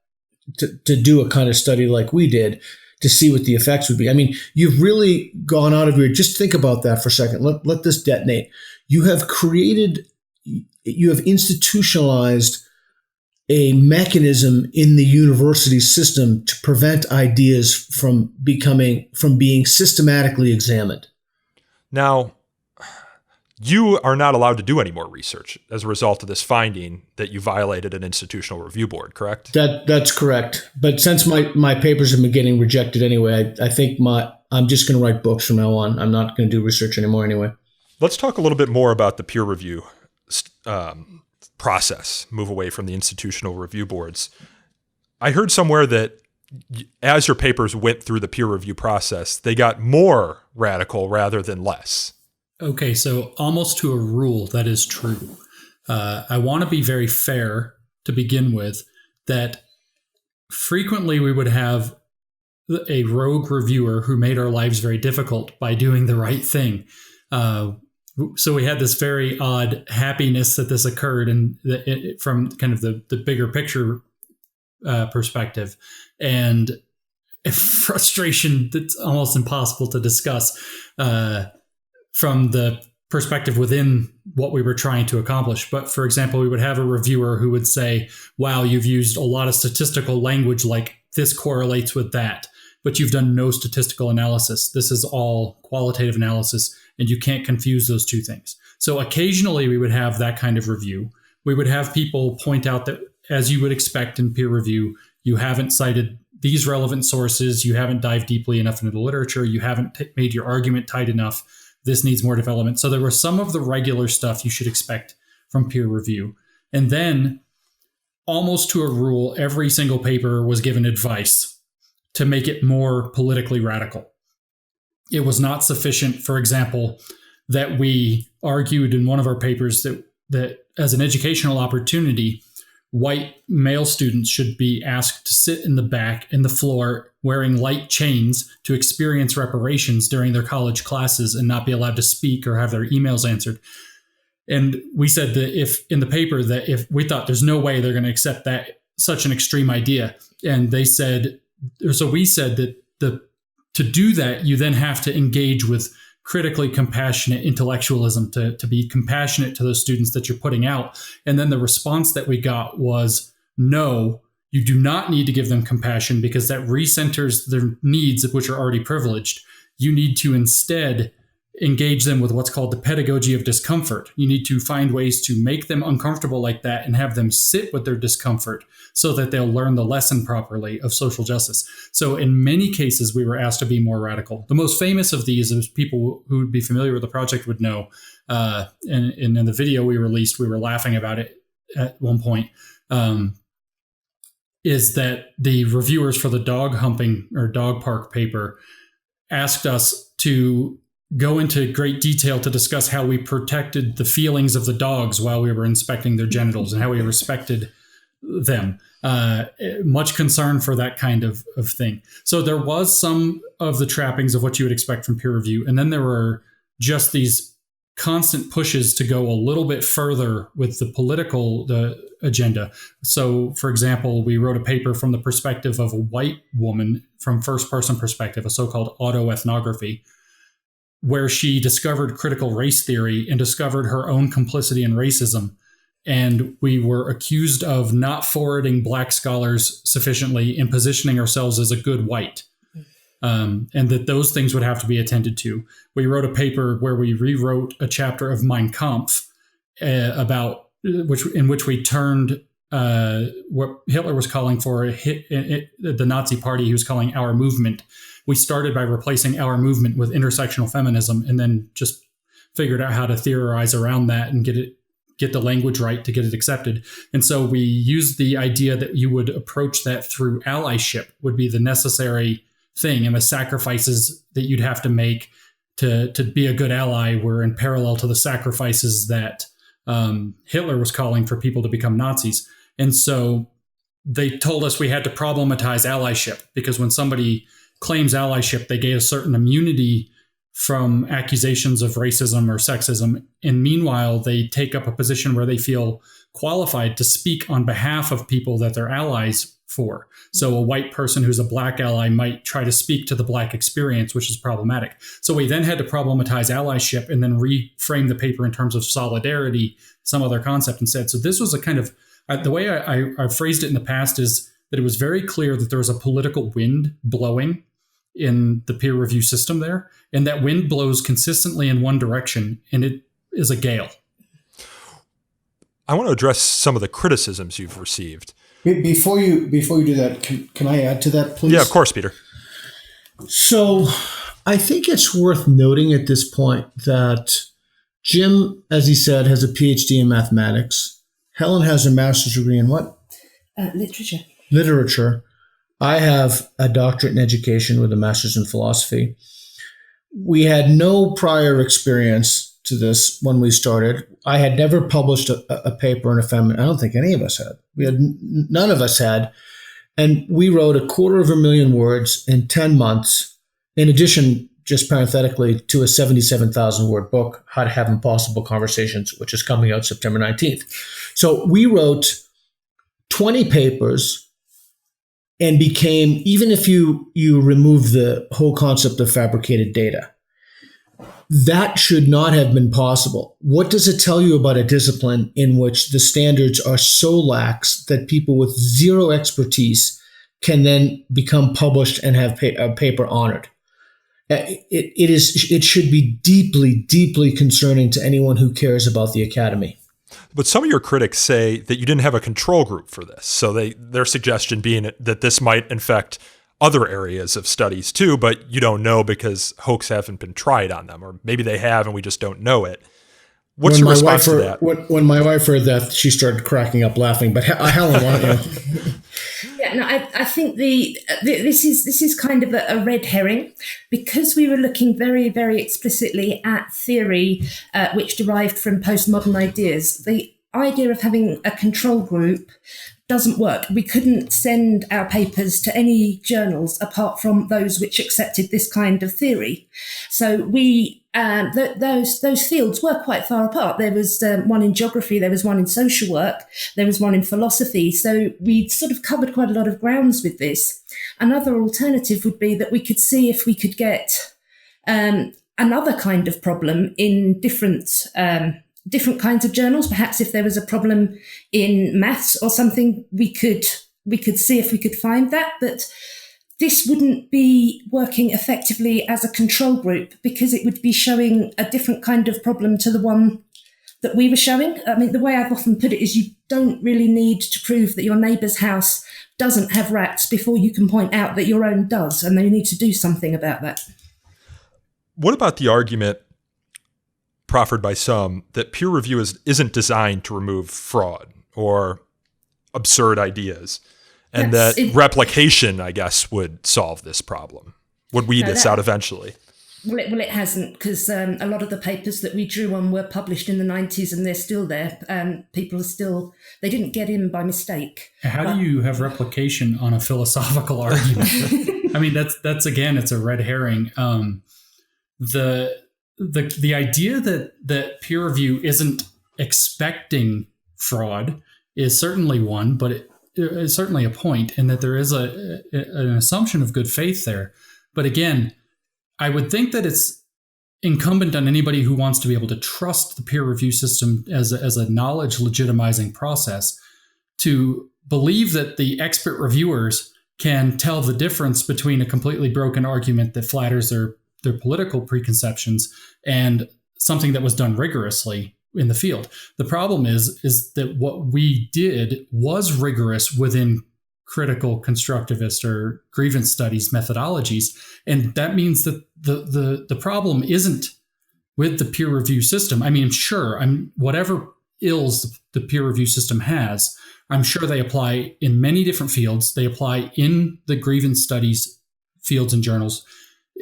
Speaker 3: to do a kind of study like we did, to see what the effects would be. I mean, you've really gone out of your, just think about that for a second. Let this detonate. You have institutionalized a mechanism in the university system to prevent ideas from being systematically examined.
Speaker 8: Now, you are not allowed to do any more research as a result of this finding that you violated an institutional review board, correct?
Speaker 3: That's correct. But since my papers have been getting rejected anyway, I think I'm just going to write books from now on. I'm not going to do research anymore anyway.
Speaker 8: Let's talk a little bit more about the peer review process, move away from the institutional review boards. I heard somewhere that as your papers went through the peer review process, they got more radical rather than less.
Speaker 4: Okay, so almost to a rule, that is true. I want to be very fair to begin with, that frequently we would have a rogue reviewer who made our lives very difficult by doing the right thing. So we had this very odd happiness that this occurred, and from kind of the bigger picture perspective, and a frustration that's almost impossible to discuss from the perspective within what we were trying to accomplish. But for example, we would have a reviewer who would say, wow, you've used a lot of statistical language, like this correlates with that, but you've done no statistical analysis. This is all qualitative analysis, and you can't confuse those two things. So occasionally we would have that kind of review. We would have people point out that, as you would expect in peer review, you haven't cited these relevant sources, you haven't dived deeply enough into the literature, you haven't made your argument tight enough, this needs more development. So there was some of the regular stuff you should expect from peer review. And then, almost to a rule, every single paper was given advice to make it more politically radical. It was not sufficient, for example, that we argued in one of our papers that as an educational opportunity, white male students should be asked to sit in the back in the floor wearing light chains to experience reparations during their college classes and not be allowed to speak or have their emails answered. And we said that if in the paper that if we thought there's no way they're going to accept that, such an extreme idea. And they said, so we said that to do that, you then have to engage with critically compassionate intellectualism, to be compassionate to those students that you're putting out. And then the response that we got was, no, you do not need to give them compassion because that recenters their needs, which are already privileged. You need to instead engage them with what's called the pedagogy of discomfort. You need to find ways to make them uncomfortable like that and have them sit with their discomfort so that they'll learn the lesson properly of social justice. So in many cases, we were asked to be more radical. The most famous of these, as people who would be familiar with the project would know, and in the video we released, we were laughing about it at one point. is that the reviewers for the dog humping or dog park paper asked us to go into great detail to discuss how we protected the feelings of the dogs while we were inspecting their genitals and how we respected them. Much concern for that kind of thing. So there was some of the trappings of what you would expect from peer review. And then there were just these constant pushes to go a little bit further with the political agenda. So, for example, we wrote a paper from the perspective of a white woman from first-person perspective, a so-called autoethnography, where she discovered critical race theory and discovered her own complicity in racism. And we were accused of not forwarding Black scholars sufficiently and positioning ourselves as a good white. And that those things would have to be attended to. We wrote a paper where we rewrote a chapter of Mein Kampf in which we turned what Hitler was calling for the Nazi party he was calling our movement. We started by replacing our movement with intersectional feminism, and then just figured out how to theorize around that and get the language right to get it accepted. And so we used the idea that you would approach that through allyship would be the necessary thing, and the sacrifices that you'd have to make to be a good ally were in parallel to the sacrifices that Hitler was calling for people to become Nazis. And so they told us we had to problematize allyship, because when somebody claims allyship, they get a certain immunity from accusations of racism or sexism. And meanwhile, they take up a position where they feel qualified to speak on behalf of people that they're allies for. So a white person who's a Black ally might try to speak to the Black experience, which is problematic. So we then had to problematize allyship and then reframe the paper in terms of solidarity, some other concept instead. So this was a kind of, the way I phrased it in the past is that it was very clear that there was a political wind blowing in the peer review system there. And that wind blows consistently in one direction, and it is a gale.
Speaker 8: I want to address some of the criticisms you've received.
Speaker 3: Before you do that, can I add to that, please?
Speaker 8: Yeah, of course, Peter.
Speaker 3: So I think it's worth noting at this point that Jim, as he said, has a PhD in mathematics. Helen has her master's degree in what? Literature. I have a doctorate in education with a master's in philosophy. We had no prior experience to this when we started. I had never published a paper in a feminine. I don't think any of us had. None of us had. And we wrote 250,000 words in 10 months, in addition, just parenthetically, to a 77,000 word book, How to Have Impossible Conversations, which is coming out September 19th. So we wrote 20 papers and became, even if you remove the whole concept of fabricated data, that should not have been possible. What does it tell you about a discipline in which the standards are so lax that people with zero expertise can then become published and have a paper honored? It should be deeply, deeply concerning to anyone who cares about the academy.
Speaker 8: But some of your critics say that you didn't have a control group for this. So their suggestion being that this might infect other areas of studies too, but you don't know because hoax haven't been tried on them, or maybe they have and we just don't know it. What's your response to that?
Speaker 3: When my wife heard that, she started cracking up laughing. But Helen, why don't you?
Speaker 11: Yeah, no, I think this is kind of a red herring, because we were looking very, very explicitly at theory which derived from postmodern ideas. The idea of having a control group doesn't work. We couldn't send our papers to any journals apart from those which accepted this kind of theory. So we those fields were quite far apart. There was one in geography, there was one in social work, there was one in philosophy. So we sort of covered quite a lot of grounds with this. Another alternative would be that we could see if we could get another kind of problem in different kinds of journals. Perhaps if there was a problem in maths or something, we could see if we could find that. But this wouldn't be working effectively as a control group, because it would be showing a different kind of problem to the one that we were showing. I mean, the way I've often put it is you don't really need to prove that your neighbour's house doesn't have rats before you can point out that your own does, and they need to do something about that.
Speaker 8: What about the argument proffered by some that peer review isn't designed to remove fraud or absurd ideas? and that replication, I guess, would solve this problem, would weed this out eventually.
Speaker 11: Well, it hasn't, because a lot of the papers that we drew on were published in the 90s and they're still there. People are still, they didn't get in by mistake.
Speaker 4: How do you have replication on a philosophical argument? I mean, that's again, it's a red herring. The idea that peer review isn't expecting fraud is certainly one, but it is certainly a point, and that there is an assumption of good faith there. But again, I would think that it's incumbent on anybody who wants to be able to trust the peer review system as a knowledge legitimizing process to believe that the expert reviewers can tell the difference between a completely broken argument that flatters their political preconceptions and something that was done rigorously in the field. The problem is that what we did was rigorous within critical constructivist or grievance studies methodologies. And that means that the problem isn't with the peer review system. I mean, sure, whatever ills the peer review system has, I'm sure they apply in many different fields. They apply in the grievance studies fields and journals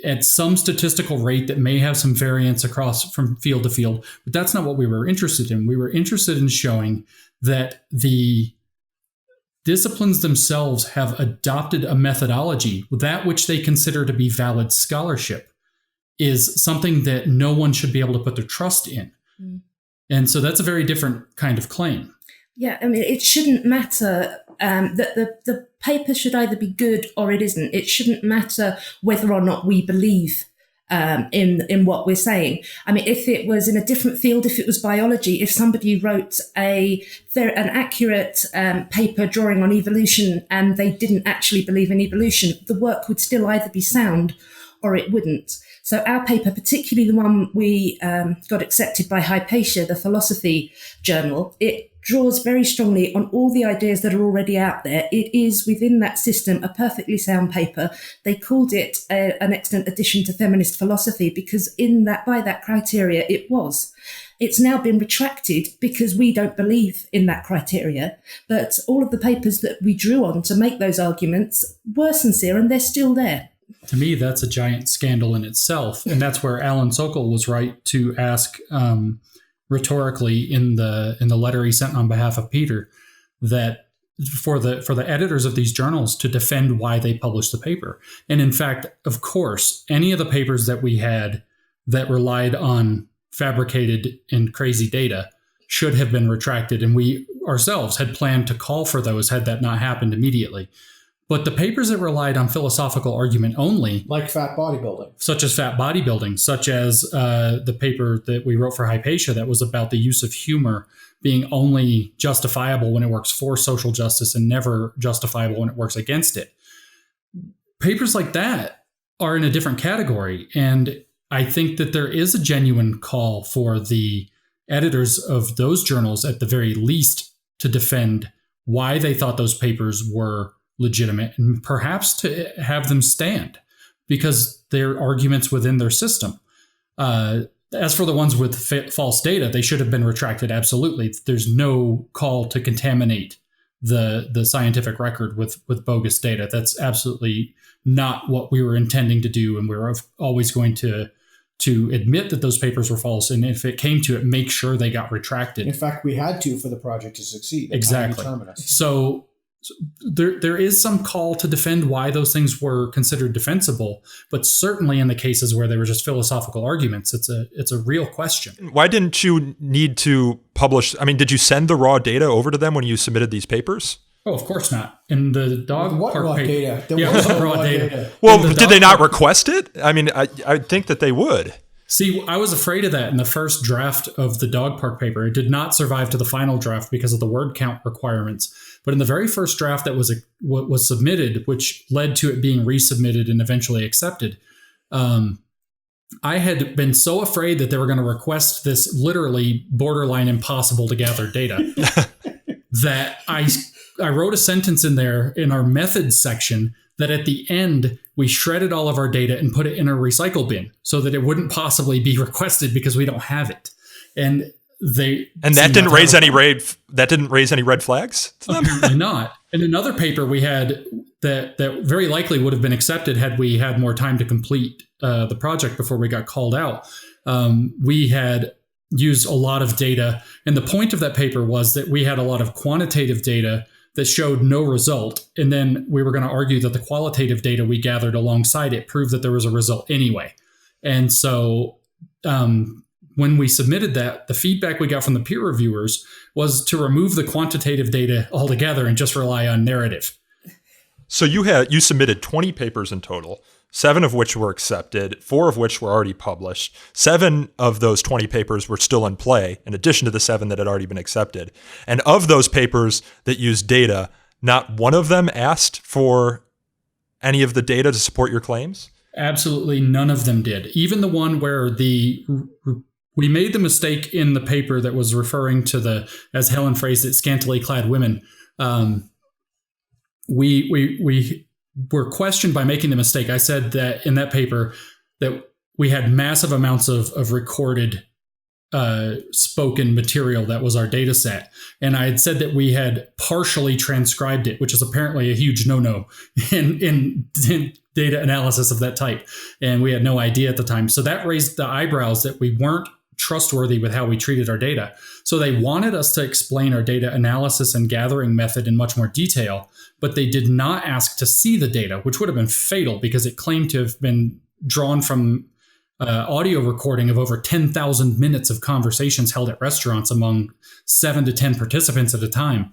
Speaker 4: at some statistical rate that may have some variance across from field to field. But that's not what we were interested in. We were interested in showing that the disciplines themselves have adopted a methodology, that which they consider to be valid scholarship is something that no one should be able to put their trust in. Mm. And so that's a very different kind of claim.
Speaker 11: Yeah, I mean, it shouldn't matter that the paper should either be good or it isn't. It shouldn't matter whether or not we believe in what we're saying. I mean, if it was in a different field, if it was biology, if somebody wrote an accurate paper drawing on evolution and they didn't actually believe in evolution, the work would still either be sound or it wouldn't. So our paper, particularly the one we got accepted by Hypatia, the philosophy journal, it draws very strongly on all the ideas that are already out there. It is within that system a perfectly sound paper. They called it an excellent addition to feminist philosophy because by that criteria it was. It's now been retracted because we don't believe in that criteria. But all of the papers that we drew on to make those arguments were sincere and they're still there.
Speaker 4: To me, that's a giant scandal in itself. And that's where Alan Sokol was right to ask rhetorically in the letter he sent on behalf of Peter, that for the editors of these journals to defend why they published the paper. And in fact, of course, any of the papers that we had that relied on fabricated and crazy data should have been retracted. And we ourselves had planned to call for those had that not happened immediately. But the papers that relied on philosophical argument only,
Speaker 3: like fat bodybuilding,
Speaker 4: such as the paper that we wrote for Hypatia that was about the use of humor being only justifiable when it works for social justice and never justifiable when it works against it. Papers like that are in a different category. And I think that there is a genuine call for the editors of those journals, at the very least, to defend why they thought those papers were legitimate and perhaps to have them stand because they're arguments within their system. As for the ones with false data, they should have been retracted. Absolutely. There's no call to contaminate the scientific record with bogus data. That's absolutely not what we were intending to do. And we were always going to admit that those papers were false. And if it came to it, make sure they got retracted.
Speaker 3: In fact, we had to for the project to succeed.
Speaker 4: Exactly. So there is some call to defend why those things were considered defensible, but certainly in the cases where they were just philosophical arguments, it's a real question.
Speaker 8: Why didn't you need to publish? I mean, did you send the raw data over to them when you submitted these papers?
Speaker 4: Oh, of course not. In the dog
Speaker 3: what
Speaker 4: park
Speaker 3: raw
Speaker 4: paper,
Speaker 3: data? There
Speaker 4: yeah,
Speaker 3: was
Speaker 4: raw data.
Speaker 8: Well, did they not request it? I mean, I think that they would.
Speaker 4: See, I was afraid of that in the first draft of the dog park paper. It did not survive to the final draft because of the word count requirements. But in the very first draft that was submitted, which led to it being resubmitted and eventually accepted, I had been so afraid that they were going to request this literally borderline impossible to gather data that I wrote a sentence in there in our methods section that at the end we shredded all of our data and put it in a recycle bin so that it wouldn't possibly be requested because we don't have it. And
Speaker 8: that didn't raise any red flags to them?
Speaker 4: Apparently not. In another paper we had that very likely would have been accepted had we had more time to complete the project before we got called out. We had used a lot of data, and the point of that paper was that we had a lot of quantitative data that showed no result, and then we were going to argue that the qualitative data we gathered alongside it proved that there was a result anyway. And so when we submitted that, the feedback we got from the peer reviewers was to remove the quantitative data altogether and just rely on narrative.
Speaker 8: So you submitted 20 papers in total, 7 of which were accepted, 4 of which were already published. 7 of those 20 papers were still in play, in addition to the 7 that had already been accepted. And of those papers that used data, not one of them asked for any of the data to support your claims?
Speaker 4: Absolutely none of them did. Even the one where we made the mistake in the paper that was referring to the, as Helen phrased it, scantily clad women. We were questioned by making the mistake. I said that in that paper that we had massive amounts of recorded spoken material that was our data set. And I had said that we had partially transcribed it, which is apparently a huge no-no in data analysis of that type. And we had no idea at the time. So that raised the eyebrows that we weren't trustworthy with how we treated our data. So they wanted us to explain our data analysis and gathering method in much more detail, but they did not ask to see the data, which would have been fatal because it claimed to have been drawn from audio recording of over 10,000 minutes of conversations held at restaurants among 7 to 10 participants at a time.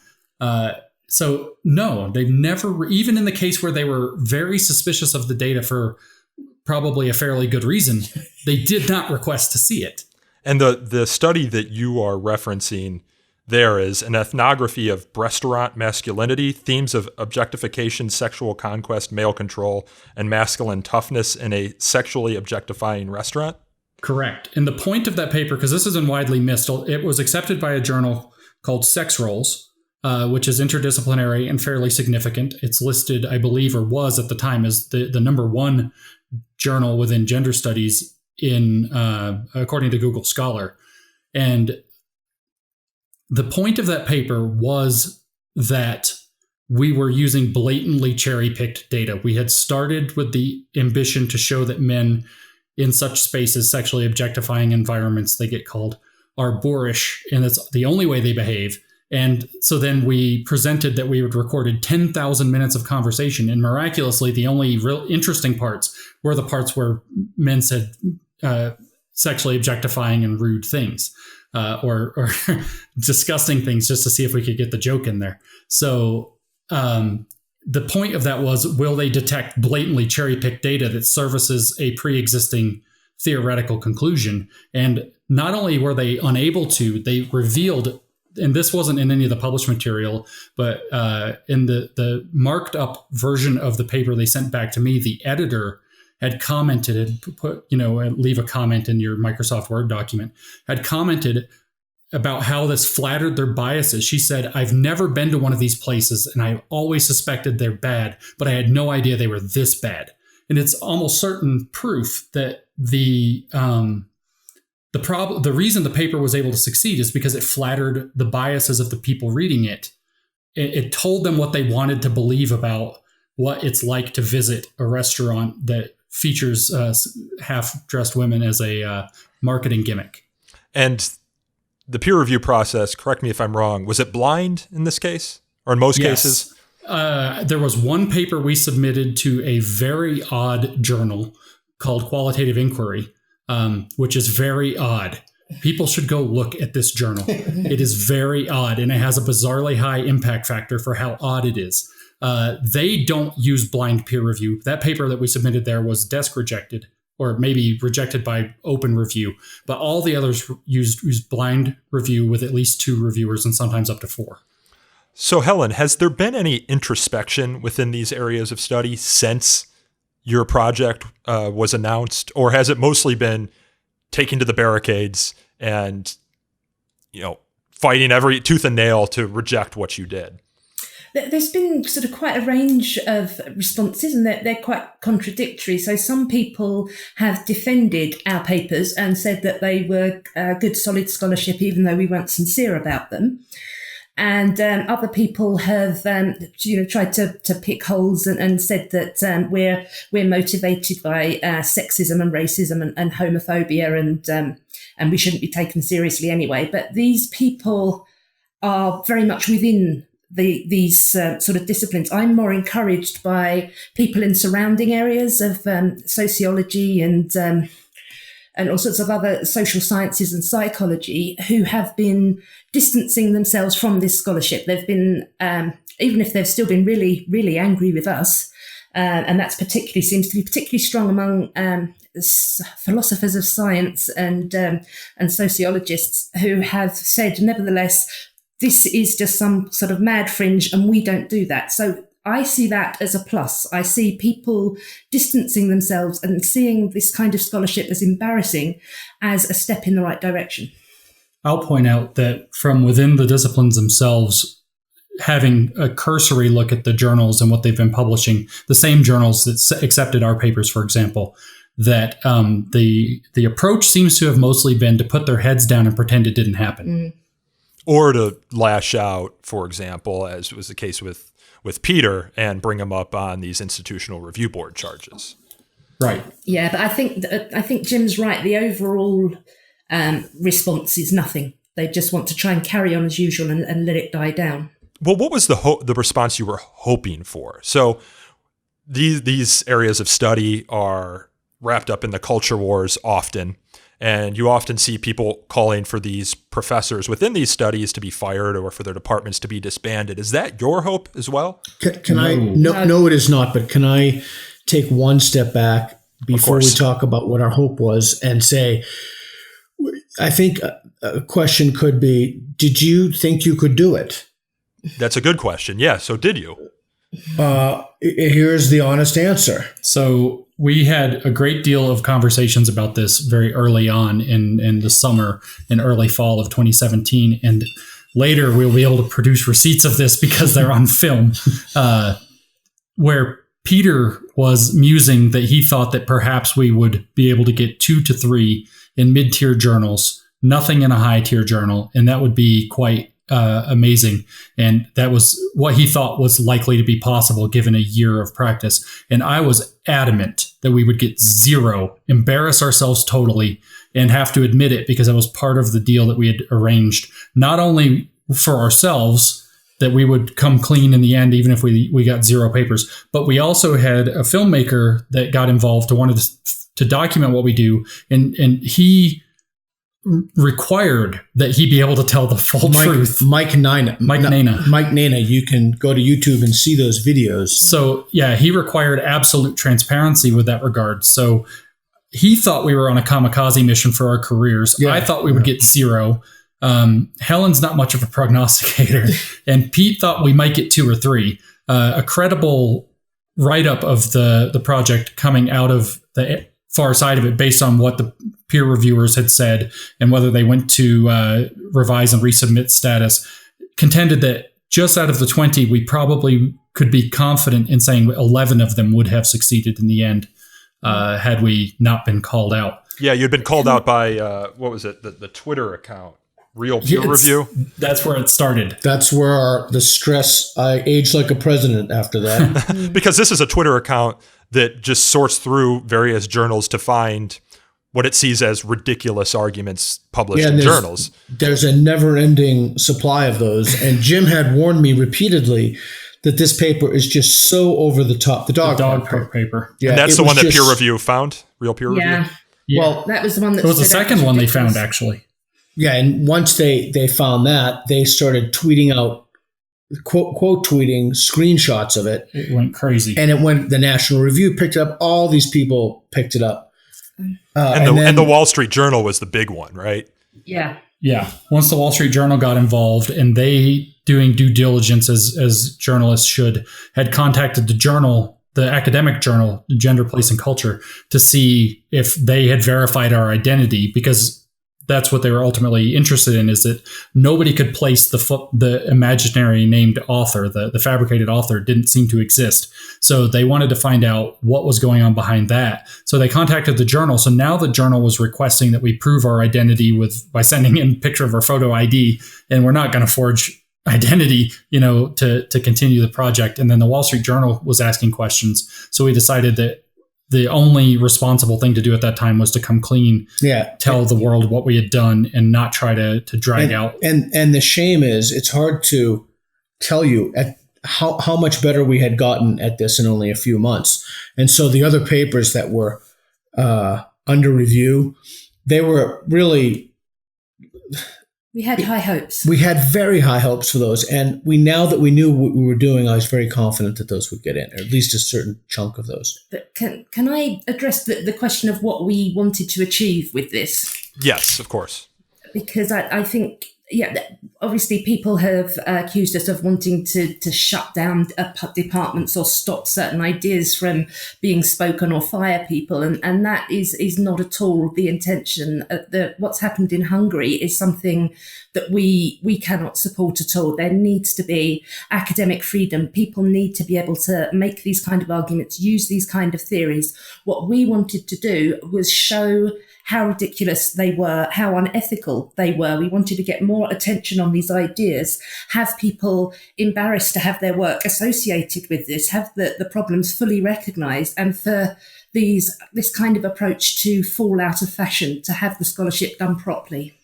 Speaker 4: So no, they've never, even in the case where they were very suspicious of the data for probably a fairly good reason, they did not request to see it.
Speaker 8: And the study that you are referencing there is an ethnography of restaurant masculinity, themes of objectification, sexual conquest, male control, and masculine toughness in a sexually objectifying restaurant?
Speaker 4: Correct. And the point of that paper, because this has been widely missed, it was accepted by a journal called Sex Roles, which is interdisciplinary and fairly significant. It's listed, I believe, or was at the time, as the number 1 journal within gender studies in according to Google Scholar. And the point of that paper was that we were using blatantly cherry-picked data. We had started with the ambition to show that men in such spaces, sexually objectifying environments, they get called, are boorish, and that's the only way they behave. And so then we presented that we had recorded 10,000 minutes of conversation, and miraculously, the only real interesting parts were the parts where men said sexually objectifying and rude things, or disgusting things, just to see if we could get the joke in there. So the point of that was, will they detect blatantly cherry-picked data that services a pre-existing theoretical conclusion? And not only were they unable to, they revealed, and this wasn't in any of the published material, but in the marked up version of the paper they sent back to me, the editor had commented, had put, leave a comment in your Microsoft Word document, had commented about how this flattered their biases. She said, "I've never been to one of these places, and I always suspected they're bad, but I had no idea they were this bad." And it's almost certain proof that the reason the paper was able to succeed is because it flattered the biases of the people reading it. It told them what they wanted to believe about what it's like to visit a restaurant that features half-dressed women as a marketing gimmick.
Speaker 8: And the peer review process, correct me if I'm wrong, was it blind in this case, or in most cases?
Speaker 4: There was one paper we submitted to a very odd journal called Qualitative Inquiry, which is very odd. People should go look at this journal. It is very odd, and it has a bizarrely high impact factor for how odd it is. They don't use blind peer review. That paper that we submitted there was desk rejected, or maybe rejected by open review. But all the others used blind review with at least 2 reviewers and sometimes up to 4.
Speaker 8: So Helen, has there been any introspection within these areas of study since your project was announced, or has it mostly been taking to the barricades and, fighting every tooth and nail to reject what you did?
Speaker 11: There's been sort of quite a range of responses, and they're quite contradictory. So some people have defended our papers and said that they were good, solid scholarship, even though we weren't sincere about them. And other people have, tried to pick holes and said that we're motivated by sexism and racism and homophobia, and we shouldn't be taken seriously anyway. But these people are very much within these sort of disciplines. I'm more encouraged by people in surrounding areas of sociology and all sorts of other social sciences and psychology who have been distancing themselves from this scholarship. They've been, even if they've still been really, really angry with us, and that's seems to be particularly strong among philosophers of science and sociologists who have said, nevertheless, this is just some sort of mad fringe, and we don't do that. So I see that as a plus. I see people distancing themselves and seeing this kind of scholarship as embarrassing as a step in the right direction.
Speaker 4: I'll point out that from within the disciplines themselves, having a cursory look at the journals and what they've been publishing, the same journals that accepted our papers, for example, that the approach seems to have mostly been to put their heads down and pretend it didn't happen.
Speaker 11: Mm.
Speaker 8: Or to lash out, for example, as was the case with Peter, and bring him up on these institutional review board charges.
Speaker 4: Right.
Speaker 11: Yeah, but I think Jim's right. The overall response is nothing. They just want to try and carry on as usual and let it die down.
Speaker 8: Well, what was the response you were hoping for? So these areas of study are wrapped up in the culture wars often, and you often see people calling for these professors within these studies to be fired or for their departments to be disbanded. Is that your hope as well?
Speaker 3: Can I? No, it is not. But can I take one step back before we talk about what our hope was and say, I think a question could be, did you think you could do it?
Speaker 8: That's a good question. Yeah. So did you?
Speaker 3: Here's the honest answer.
Speaker 4: So we had a great deal of conversations about this very early on in the summer and early fall of 2017. And later we'll be able to produce receipts of this because they're on film, where Peter was musing that he thought that perhaps we would be able to get 2 to 3 in mid-tier journals, nothing in a high-tier journal, and that would be quite amazing. And that was what he thought was likely to be possible given a year of practice. And I was adamant that we would get 0, embarrass ourselves totally, and have to admit it because that was part of the deal that we had arranged, not only for ourselves, that we would come clean in the end, even if we got 0 papers, but we also had a filmmaker that got involved to wanted to document what we do. And he required that he be able to tell the full truth. Mike Nana.
Speaker 3: You can go to YouTube and see those videos.
Speaker 4: So yeah, he required absolute transparency with that regard. So he thought we were on a kamikaze mission for our careers. Yeah. I thought we would get 0. Helen's not much of a prognosticator, and Pete thought we might get 2 or 3. A credible write-up of the project coming out of the far side of it based on what the peer reviewers had said and whether they went to revise and resubmit status, contended that just out of the 20, we probably could be confident in saying 11 of them would have succeeded in the end had we not been called out.
Speaker 8: Yeah, you'd been called out by, what was it, the Twitter account, Real Peer Review?
Speaker 4: That's where it started.
Speaker 3: That's where the stress, I aged like a president after that.
Speaker 8: Because this is a Twitter account that just sorts through various journals to find what it sees as ridiculous arguments published in journals. There's
Speaker 3: a never-ending supply of those. And Jim had warned me repeatedly that this paper is just so over the top. The dog
Speaker 4: park paper.
Speaker 8: Yeah, and that's the one that peer review found? Real Peer Review?
Speaker 11: Yeah. Well, that was the one that
Speaker 4: it was the second one they found, actually.
Speaker 3: Yeah, and once they found that, they started tweeting out, quote tweeting screenshots of it.
Speaker 4: It went crazy.
Speaker 3: And it went, the National Review picked it up. All these people picked it up.
Speaker 8: And the Wall Street Journal was the big one, right?
Speaker 11: Yeah.
Speaker 4: Yeah. Once the Wall Street Journal got involved, and they, doing due diligence as journalists should, had contacted the journal, the academic journal, Gender, Place, and Culture, to see if they had verified our identity, because that's what they were ultimately interested in, is that nobody could place the imaginary named author, the fabricated author didn't seem to exist. So they wanted to find out what was going on behind that. So they contacted the journal. So now the journal was requesting that we prove our identity by sending in a picture of our photo ID, and we're not going to forge identity, to continue the project. And then the Wall Street Journal was asking questions. So we decided that the only responsible thing to do at that time was to come clean, tell the world what we had done, and not try to drag out.
Speaker 3: And the shame is, it's hard to tell you at how much better we had gotten at this in only a few months. And so the other papers that were under review, they were really...
Speaker 11: We had high hopes.
Speaker 3: We had very high hopes for those. And now that we knew what we were doing, I was very confident that those would get in, or at least a certain chunk of those.
Speaker 11: But can I address the question of what we wanted to achieve with this?
Speaker 8: Yes, of course.
Speaker 11: Because I think, obviously people have accused us of wanting to shut down departments or stop certain ideas from being spoken or fire people. And that is not at all the intention. What's happened in Hungary is something that we cannot support at all. There needs to be academic freedom. People need to be able to make these kind of arguments, use these kind of theories. What we wanted to do was show how ridiculous they were, how unethical they were. We wanted to get more attention on these ideas, have people embarrassed to have their work associated with this, have the problems fully recognised, and for this kind of approach to fall out of fashion, to have the scholarship done properly.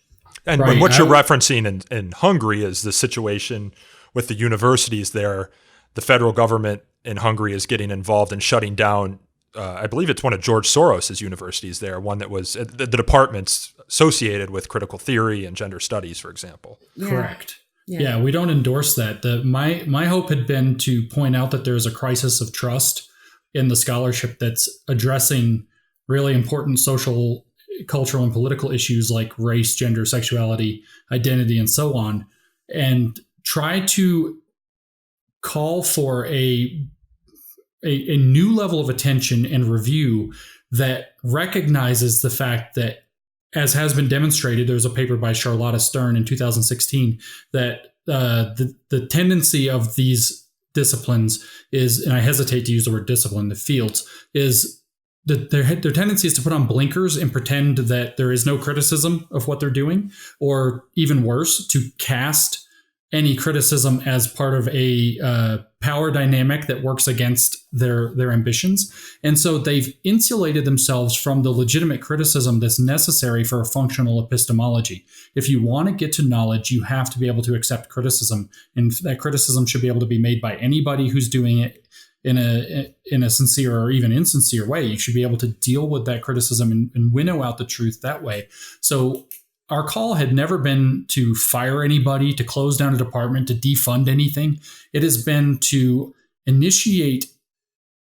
Speaker 8: And what you're referencing in Hungary is the situation with the universities there. The federal government in Hungary is getting involved in shutting down I believe it's one of George Soros' universities there, one that was the departments associated with critical theory and gender studies, for example.
Speaker 11: Yeah.
Speaker 4: Correct. Yeah, we don't endorse that. My hope had been to point out that there's a crisis of trust in the scholarship that's addressing really important social, cultural, and political issues like race, gender, sexuality, identity, and so on, and try to call for a new level of attention and review that recognizes the fact that, as has been demonstrated, there's a paper by Charlotta Stern in 2016 that the tendency of these disciplines is, and I hesitate to use the word discipline, the fields, is that their tendency is to put on blinkers and pretend that there is no criticism of what they're doing, or even worse, to cast any criticism as part of a power dynamic that works against their ambitions. And so they've insulated themselves from the legitimate criticism that's necessary for a functional epistemology. If you want to get to knowledge, you have to be able to accept criticism. And that criticism should be able to be made by anybody who's doing it in a sincere or even insincere way. You should be able to deal with that criticism and winnow out the truth that way. So our call had never been to fire anybody, to close down a department, to defund anything. It has been to initiate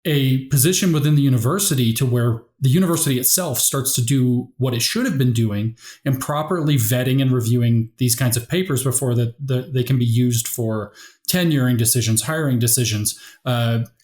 Speaker 4: a position within the university to where the university itself starts to do what it should have been doing and properly vetting and reviewing these kinds of papers before they can be used for tenuring decisions, hiring decisions,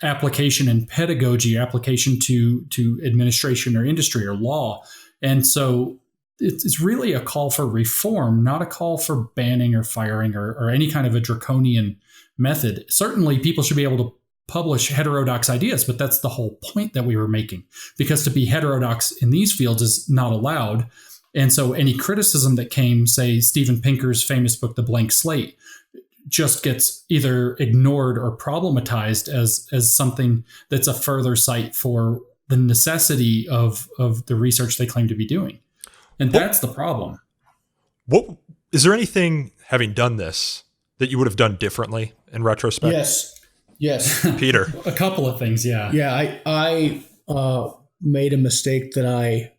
Speaker 4: application and pedagogy, application to administration or industry or law. And so it's really a call for reform, not a call for banning or firing or any kind of a draconian method. Certainly, people should be able to publish heterodox ideas, but that's the whole point that we were making, because to be heterodox in these fields is not allowed. And so any criticism that came, say, Steven Pinker's famous book, The Blank Slate, just gets either ignored or problematized as something that's a further site for the necessity of the research they claim to be doing. And that's the problem.
Speaker 8: What is there anything, having done this, that you would have done differently in retrospect?
Speaker 3: Yes.
Speaker 8: Peter.
Speaker 4: A couple of things, yeah.
Speaker 3: Yeah, I made a mistake that I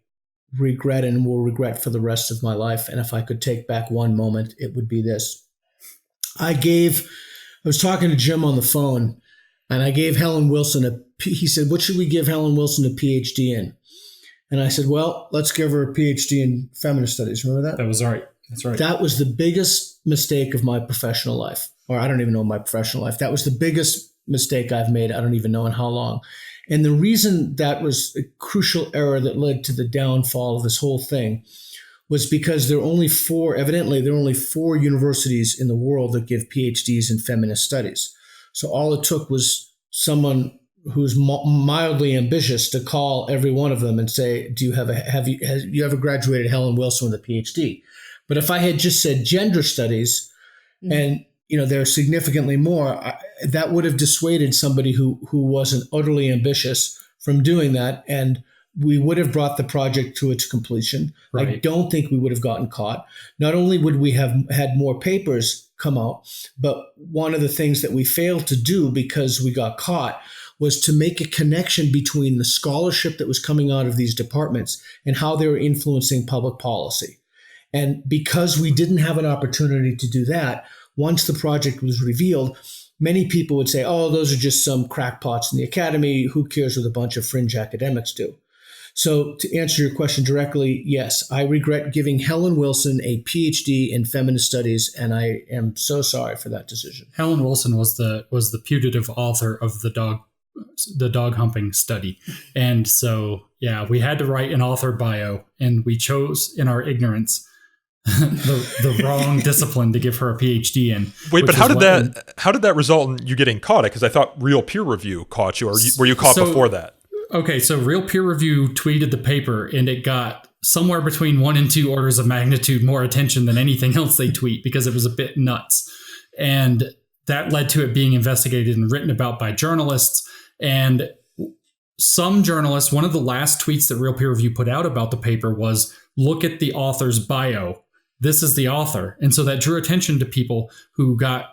Speaker 3: regret and will regret for the rest of my life. And if I could take back one moment, it would be this. I was talking to Jim on the phone, and I gave Helen Wilson he said, what should we give Helen Wilson a PhD in? And I said, well, let's give her a PhD in feminist studies. Remember that?
Speaker 4: That was right. That's right.
Speaker 3: That was the biggest mistake of my professional life. Or I don't even know my professional life. That was the biggest mistake I've made. I don't even know in how long. And the reason that was a crucial error that led to the downfall of this whole thing was because evidently there are only 4 universities in the world that give PhDs in feminist studies. So all it took was someone who's mildly ambitious to call every one of them and say, "Do you have you ever graduated Helen Wilson with a PhD?" But if I had just said gender studies, and there are significantly more, that would have dissuaded somebody who wasn't utterly ambitious from doing that, and we would have brought the project to its completion. Right. I don't think we would have gotten caught. Not only would we have had more papers come out, but one of the things that we failed to do because we got caught was to make a connection between the scholarship that was coming out of these departments and how they were influencing public policy. And because we didn't have an opportunity to do that, once the project was revealed, many people would say, "Oh, those are just some crackpots in the academy. Who cares what a bunch of fringe academics do?" So to answer your question directly, yes, I regret giving Helen Wilson a PhD in feminist studies, and I am so sorry for that decision.
Speaker 4: Helen Wilson was the putative author of the dog humping study. And so, yeah, we had to write an author bio, and we chose in our ignorance the wrong discipline to give her a PhD in.
Speaker 8: Wait, but how did that result in you getting caught? Because I thought Real Peer Review caught you, or were you caught before that?
Speaker 4: Okay, so Real Peer Review tweeted the paper, and it got somewhere between 1 and 2 orders of magnitude more attention than anything else they tweet because it was a bit nuts. And that led to it being investigated and written about by journalists. And some journalists, one of the last tweets that Real Peer Review put out about the paper was, "Look at the author's bio. This is the author." And so that drew attention to people who got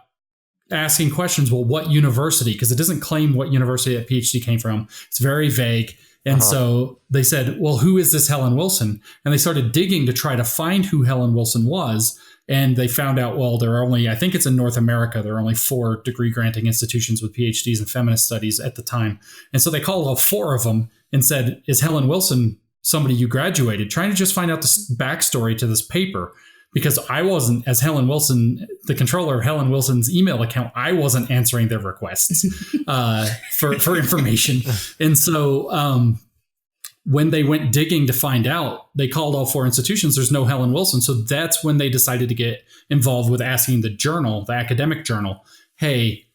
Speaker 4: asking questions. Well, what university? Because it doesn't claim what university that PhD came from. It's very vague. And so they said, well, who is this Helen Wilson? And they started digging to try to find who Helen Wilson was. And they found out, well, there are only, I think it's in North America, there are only 4 degree granting institutions with PhDs in feminist studies at the time. And so they called all 4 of them and said, "Is Helen Wilson somebody you graduated?" Trying to just find out the backstory to this paper. Because I wasn't, as Helen Wilson, the controller of Helen Wilson's email account, I wasn't answering their requests for information. And so when they went digging to find out, they called all 4 institutions. There's no Helen Wilson. So that's when they decided to get involved with asking the journal, the academic journal, "Hey,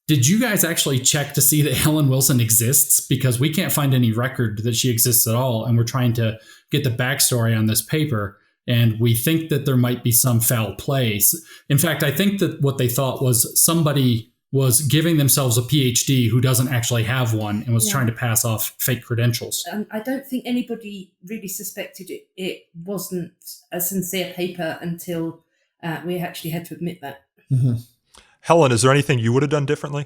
Speaker 4: did you guys actually check to see that Helen Wilson exists? Because we can't find any record that she exists at all. And we're trying to get the backstory on this paper. And we think that there might be some foul play." In fact, I think that what they thought was somebody was giving themselves a PhD who doesn't actually have one and was trying to pass off fake credentials.
Speaker 11: I don't think anybody really suspected it wasn't a sincere paper until we actually had to admit that.
Speaker 3: Mm-hmm.
Speaker 8: Helen, is there anything you would have done differently?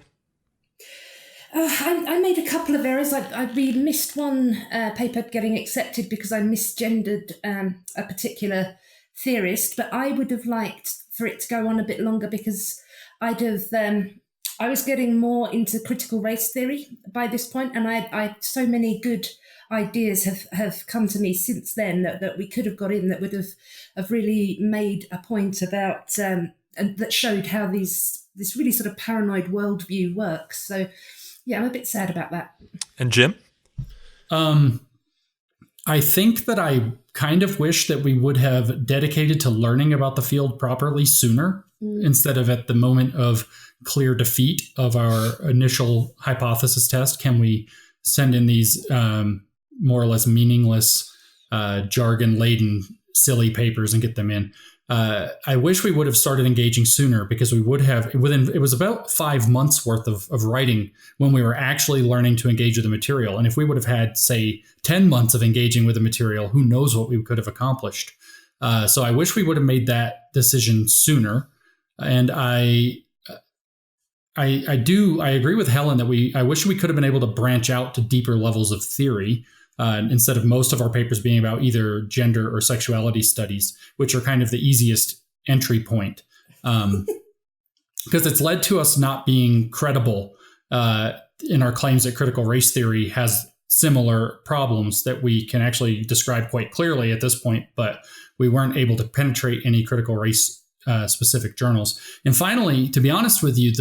Speaker 11: I made a couple of errors. We missed one paper getting accepted because I misgendered a particular theorist, but I would have liked for it to go on a bit longer because I was getting more into critical race theory by this point, and I so many good ideas have come to me since then that we could have got in that would have really made a point about and that showed how this really sort of paranoid worldview works. So yeah, I'm a bit sad about that.
Speaker 8: And Jim?
Speaker 4: I think that I kind of wish that we would have dedicated to learning about the field properly sooner instead of at the moment of clear defeat of our initial hypothesis test. Can we send in these more or less meaningless, jargon-laden, silly papers and get them in? I wish we would have started engaging sooner because we would have it was about 5 months worth of writing when we were actually learning to engage with the material. And if we would have had, say, 10 months of engaging with the material, who knows what we could have accomplished. So I wish we would have made that decision sooner. And I agree with Helen that I wish we could have been able to branch out to deeper levels of theory. Instead of most of our papers being about either gender or sexuality studies, which are kind of the easiest entry point. Because it's led to us not being credible in our claims that critical race theory has similar problems that we can actually describe quite clearly at this point, but we weren't able to penetrate any critical race specific journals. And finally, to be honest with you,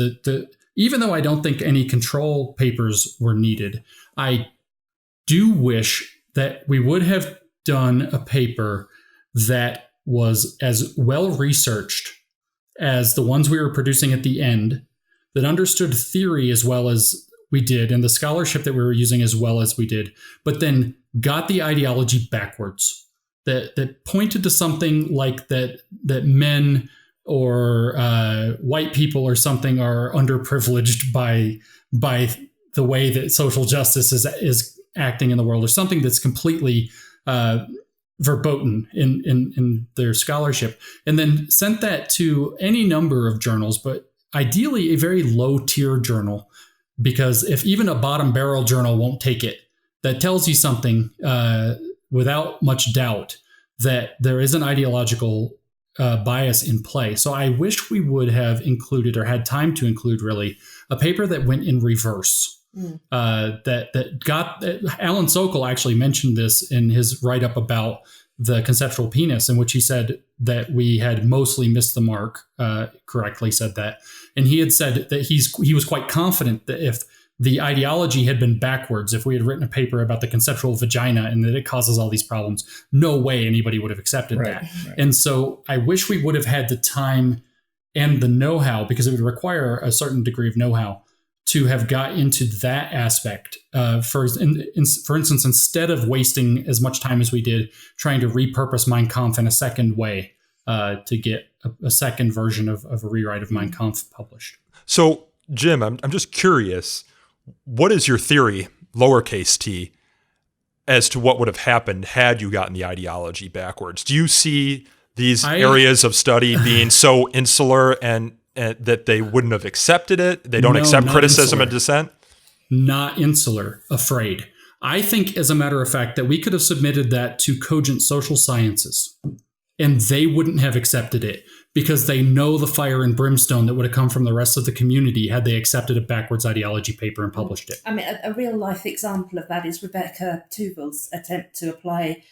Speaker 4: even though I don't think any control papers were needed, I do wish that we would have done a paper that was as well researched as the ones we were producing at the end, that understood theory as well as we did and the scholarship that we were using as well as we did, but then got the ideology backwards, that pointed to something like that men or white people or something are underprivileged by the way that social justice is acting in the world, or something that's completely verboten in their scholarship, and then sent that to any number of journals, but ideally a very low tier journal, because if even a bottom barrel journal won't take it, that tells you something without much doubt that there is an ideological bias in play. So I wish we would have included, or had time to include really, a paper that went in reverse. That got Alan Sokol actually mentioned this in his write-up about the conceptual penis, in which he said that we had mostly missed the mark, correctly said that. And he had said that he was quite confident that if the ideology had been backwards, if we had written a paper about the conceptual vagina and that it causes all these problems, no way anybody would have accepted that. Right. And so I wish we would have had the time and the know-how, because it would require a certain degree of know-how, to have got into that aspect. For instance, instead of wasting as much time as we did trying to repurpose Mein Kampf in a second way to get a second version of a rewrite of Mein Kampf published.
Speaker 8: So, Jim, I'm just curious, what is your theory, lowercase t, as to what would have happened had you gotten the ideology backwards? Do you see these areas of study being so insular and that they wouldn't have accepted it? They don't accept criticism and dissent?
Speaker 4: Not insular, afraid. I think, as a matter of fact, that we could have submitted that to Cogent Social Sciences, and they wouldn't have accepted it, because they know the fire and brimstone that would have come from the rest of the community had they accepted a backwards ideology paper and published it.
Speaker 11: I mean, a real-life example of that is Rebecca Tuvel's attempt to apply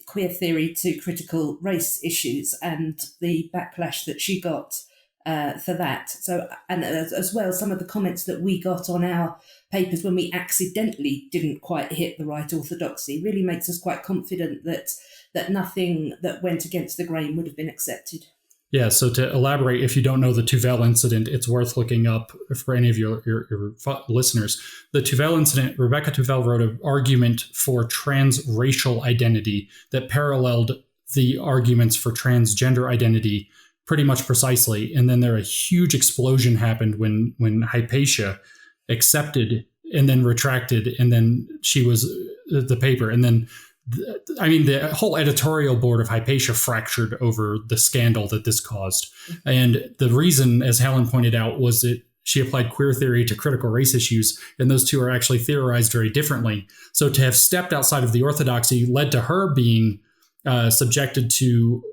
Speaker 11: queer theory to critical race issues, and the backlash that she got for that. So, and as well, some of the comments that we got on our papers when we accidentally didn't quite hit the right orthodoxy really makes us quite confident that nothing that went against the grain would have been accepted.
Speaker 4: Yeah, so to elaborate, if you don't know the Tuvel incident, it's worth looking up for any of your listeners. The Tuvel incident, Rebecca Tuvel wrote an argument for transracial identity that paralleled the arguments for transgender identity pretty much precisely. And then a huge explosion happened when Hypatia accepted and then retracted, and then she was the paper. And then, the whole editorial board of Hypatia fractured over the scandal that this caused. And the reason, as Helen pointed out, was that she applied queer theory to critical race issues, and those two are actually theorized very differently. So to have stepped outside of the orthodoxy led to her being subjected to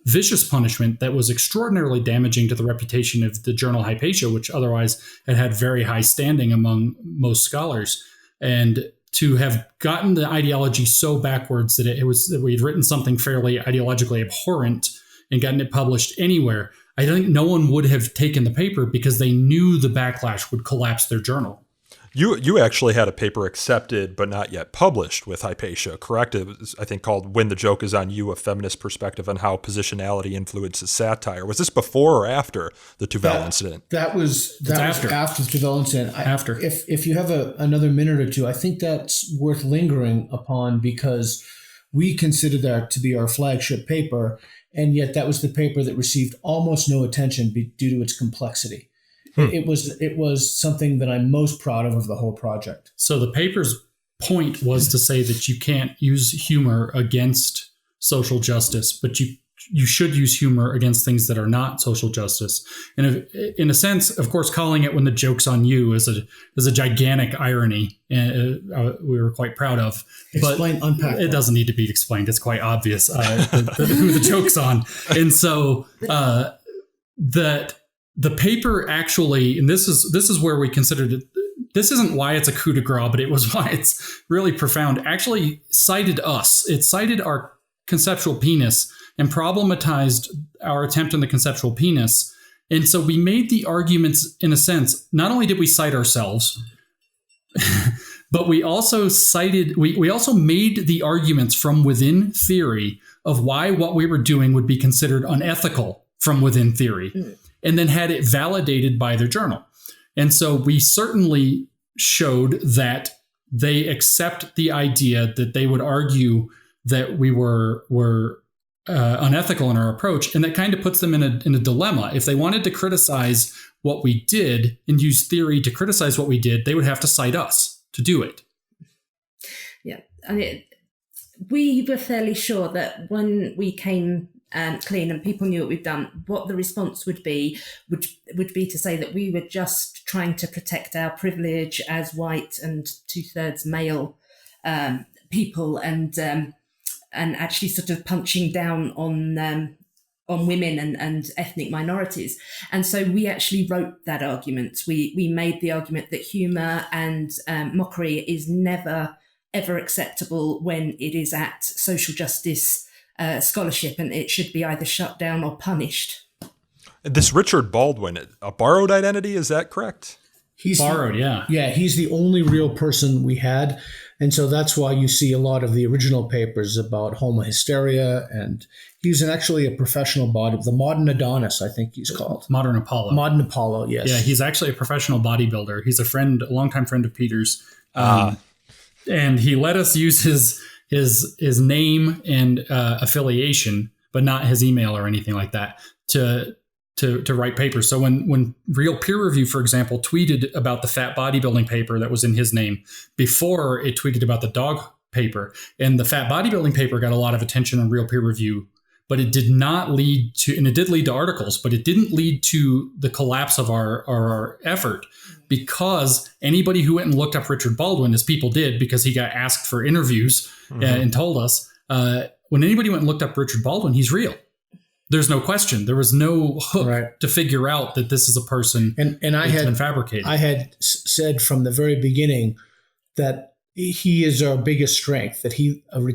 Speaker 4: vicious punishment that was extraordinarily damaging to the reputation of the journal Hypatia, which otherwise had very high standing among most scholars. And to have gotten the ideology so backwards that we had written something fairly ideologically abhorrent and gotten it published anywhere, I think no one would have taken the paper because they knew the backlash would collapse their journal.
Speaker 8: You actually had a paper accepted but not yet published with Hypatia, correct? It was, I think, called When the Joke is on You, A Feminist Perspective on How Positionality Influences Satire. Was this before or after the Tuvel incident?
Speaker 3: That was after the Tuvel incident.
Speaker 4: After.
Speaker 3: If you have another minute or two, I think that's worth lingering upon, because we consider that to be our flagship paper, and yet that was the paper that received almost no attention due to its complexity. It was something that I'm most proud of the whole project.
Speaker 4: So the paper's point was to say that you can't use humor against social justice, but you should use humor against things that are not social justice. And in a sense, of course, calling it When the Joke's on You is a gigantic irony, and we were quite proud of.
Speaker 3: Unpack.
Speaker 4: It doesn't need to be explained. It's quite obvious who the joke's on. And so that the paper actually, and this is where we considered it, this isn't why it's a coup de grace, but it was why it's really profound, actually cited us. It cited our conceptual penis and problematized our attempt on the conceptual penis. And so we made the arguments, in a sense, not only did we cite ourselves, But we also we also made the arguments from within theory of why what we were doing would be considered unethical from within theory, and then had it validated by their journal. And so we certainly showed that they accept the idea that they would argue that we were unethical in our approach, and that kind of puts them in a dilemma. If they wanted to criticize what we did and use theory to criticize what we did, they would have to cite us to do it.
Speaker 11: Yeah, I mean, we were fairly sure that when we came clean and people knew what we'd done, what the response would be to say that we were just trying to protect our privilege as white and 2/3 male people, and actually sort of punching down on women and ethnic minorities. And so we actually wrote that argument. We made the argument that humour and mockery is never, ever acceptable when it is at social justice scholarship, and it should be either shut down or punished.
Speaker 8: This Richard Baldwin, a borrowed identity, is that correct?
Speaker 3: He's
Speaker 4: borrowed, yeah.
Speaker 3: Yeah, he's the only real person we had. And so that's why you see a lot of the original papers about homohysteria. And he's actually a professional the modern Adonis, I think he's called.
Speaker 4: Modern Apollo.
Speaker 3: Modern Apollo, yes.
Speaker 4: Yeah, he's actually a professional bodybuilder. He's a longtime friend of Peter's. And he let us use his name and affiliation, but not his email or anything like that, to write papers. So when Real Peer Review, for example, tweeted about the fat bodybuilding paper that was in his name before it tweeted about the dog paper, and the fat bodybuilding paper got a lot of attention on Real Peer Review, but it did not lead to, and it did lead to articles, but it didn't lead to the collapse of our effort, because anybody who went and looked up Richard Baldwin, as people did because he got asked for interviews and told us, when anybody went and looked up Richard Baldwin, he's real. There's no question. There was no hook to figure out that this is a person and I had been fabricated. I
Speaker 3: had said from the very beginning that he is our biggest strength, that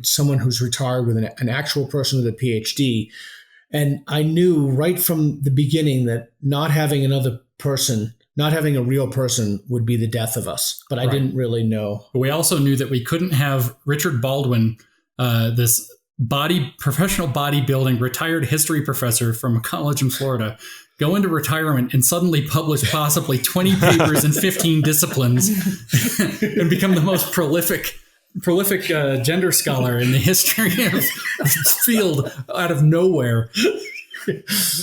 Speaker 3: someone who's retired with an actual person with a PhD. And I knew right from the beginning that not having a real person would be the death of us. But I didn't really know.
Speaker 4: But we also knew that we couldn't have Richard Baldwin, this professional bodybuilding retired history professor from a college in Florida, go into retirement and suddenly publish possibly 20 papers in 15 disciplines and become the most prolific gender scholar in the history of this field out of nowhere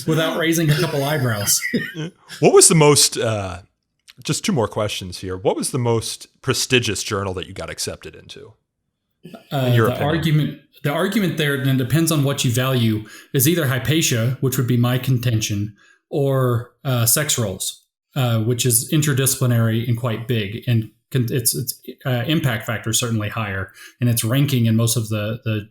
Speaker 4: without raising a couple eyebrows.
Speaker 8: What was the most, just two more questions here. What was the most prestigious journal that you got accepted into? In your opinion? The argument there, and it depends on what you value, is either Hypatia, which would be my contention, or sex roles, which is interdisciplinary and quite big, and its impact factor is certainly higher, and its ranking in most of the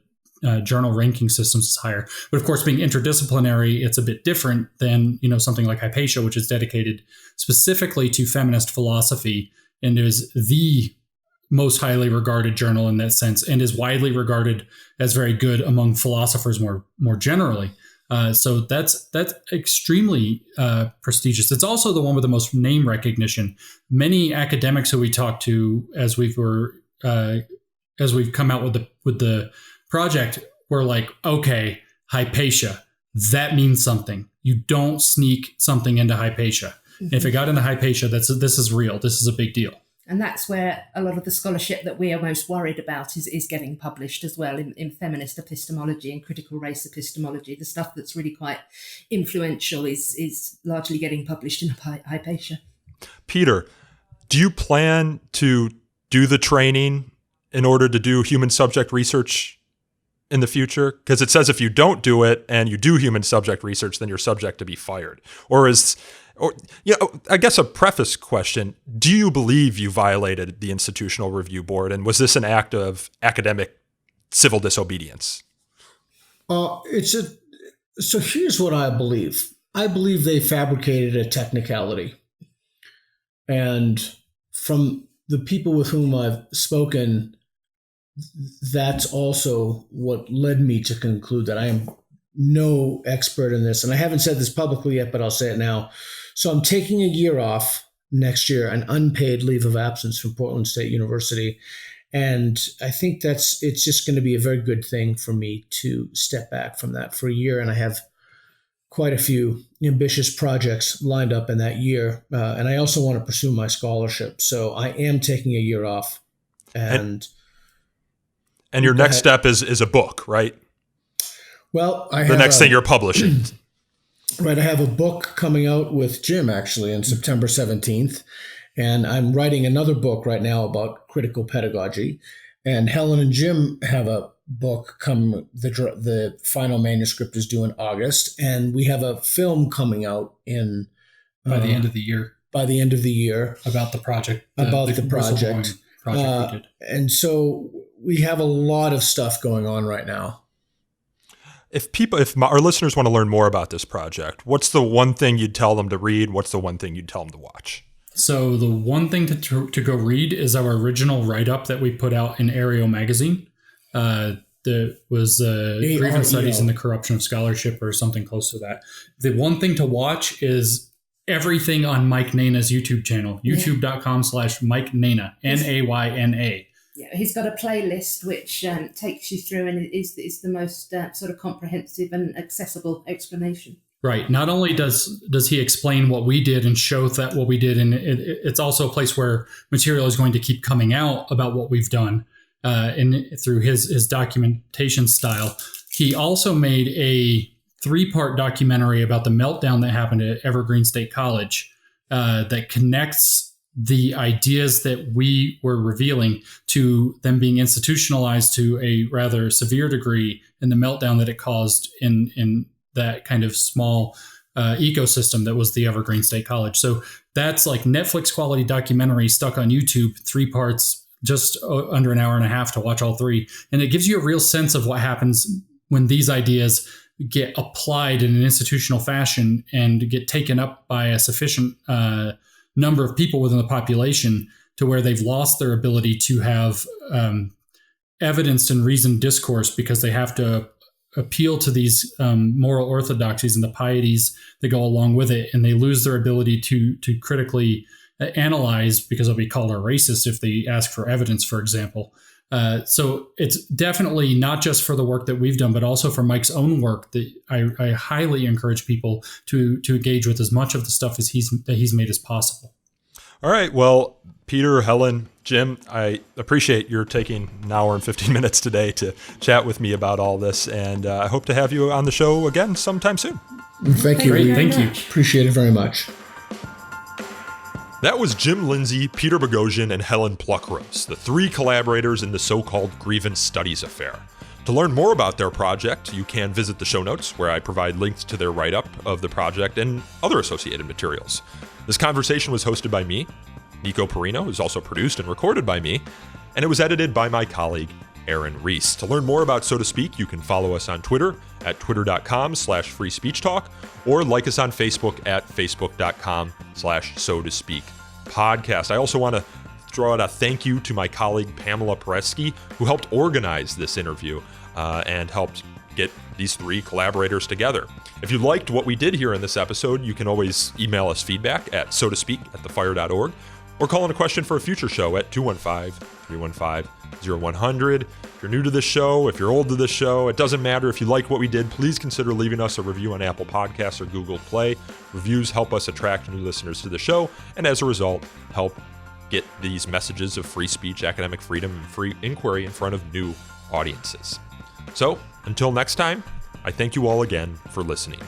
Speaker 8: journal ranking systems is higher. But of course, being interdisciplinary, it's a bit different than something like Hypatia, which is dedicated specifically to feminist philosophy and is the most highly regarded journal in that sense, and is widely regarded as very good among philosophers more generally. So that's extremely prestigious. It's also the one with the most name recognition. Many academics who we talked to as we've come out with the project were like, okay, Hypatia, that means something. You don't sneak something into Hypatia. Mm-hmm. If it got into Hypatia, this is real. This is a big deal.
Speaker 11: And that's where a lot of the scholarship that we are most worried about is getting published as well in feminist epistemology and critical race epistemology. The stuff that's really quite influential is largely getting published in Hypatia. Peter,
Speaker 8: do you plan to do the training in order to do human subject research in the future? Because it says if you don't do it and you do human subject research, then you're subject to be fired. I guess a preface question, do you believe you violated the Institutional Review Board, and was this an act of academic civil disobedience?
Speaker 3: So here's what I believe. I believe they fabricated a technicality. And from the people with whom I've spoken, that's also what led me to conclude that I am no expert in this. And I haven't said this publicly yet, but I'll say it now. So I'm taking a year off next year, an unpaid leave of absence from Portland State University. And I think it's just going to be a very good thing for me to step back from that for a year. And I have quite a few ambitious projects lined up in that year. And I also want to pursue my scholarship. So I am taking a year off. And
Speaker 8: your next step is a book, right?
Speaker 3: Well,
Speaker 8: the next thing you're publishing.
Speaker 3: Right. I have a book coming out with Jim actually on September 17th. And I'm writing another book right now about critical pedagogy. And Helen and Jim have a book the final manuscript is due in August. And we have a film coming out
Speaker 4: by the end of the year.
Speaker 3: By the end of the year.
Speaker 4: About the project.
Speaker 3: The project
Speaker 4: we did.
Speaker 3: And so we have a lot of stuff going on right now.
Speaker 8: If our listeners want to learn more about this project, what's the one thing you'd tell them to read? What's the one thing you'd tell them to watch?
Speaker 4: So the one thing to go read is our original write-up that we put out in Aereo magazine. That was Grievance Studies in the Corruption of Scholarship or something close to that. The one thing to watch is everything on Mike Naina's YouTube channel, youtube.com/Mike Naina, Nayna.
Speaker 11: Yeah, he's got a playlist which takes you through and is the most sort of comprehensive and accessible explanation.
Speaker 4: Right. Not only does he explain what we did and show that what we did, and it's also a place where material is going to keep coming out about what we've done through his documentation style. He also made a 3-part documentary about the meltdown that happened at Evergreen State College that connects the ideas that we were revealing to them being institutionalized to a rather severe degree in the meltdown that it caused in that kind of small ecosystem that was the Evergreen State College. So that's like Netflix quality documentary stuck on YouTube, 3 parts, just under an hour and a half to watch all 3. And it gives you a real sense of what happens when these ideas get applied in an institutional fashion and get taken up by a sufficient number of people within the population to where they've lost their ability to have evidenced and reasoned discourse because they have to appeal to these moral orthodoxies and the pieties that go along with it, and they lose their ability to critically analyze because they'll be called a racist if they ask for evidence, for example. So it's definitely not just for the work that we've done, but also for Mike's own work that I highly encourage people to engage with as much of the stuff as he's made as possible.
Speaker 8: All right. Well, Peter, Helen, Jim, I appreciate your taking an hour and 15 minutes today to chat with me about all this. And I hope to have you on the show again sometime soon.
Speaker 3: Thank you.
Speaker 4: Thank you.
Speaker 3: Appreciate it very much.
Speaker 8: That was Jim Lindsay, Peter Boghossian, and Helen Pluckrose, the 3 collaborators in the so-called Grievance Studies Affair. To learn more about their project, you can visit the show notes, where I provide links to their write-up of the project and other associated materials. This conversation was hosted by me, Nico Perrino, who's also produced and recorded by me, and it was edited by my colleague, Aaron Reese. To learn more about So to Speak, you can follow us on Twitter at twitter.com/freespeechtalk or like us on Facebook at facebook.com/so to speak podcast. I also want to throw out a thank you to my colleague Pamela Aprs-Ski, who helped organize this interview and helped get these 3 collaborators together. If you liked what we did here in this episode, you can always email us feedback at sotospeak@thefire.org or call in a question for a future show at 215-315-0100. If you're new to this show, if you're old to this show, it doesn't matter. If you like what we did, please consider leaving us a review on Apple Podcasts or Google Play. Reviews help us attract new listeners to the show, and as a result, help get these messages of free speech, academic freedom, and free inquiry in front of new audiences. So, until next time, I thank you all again for listening.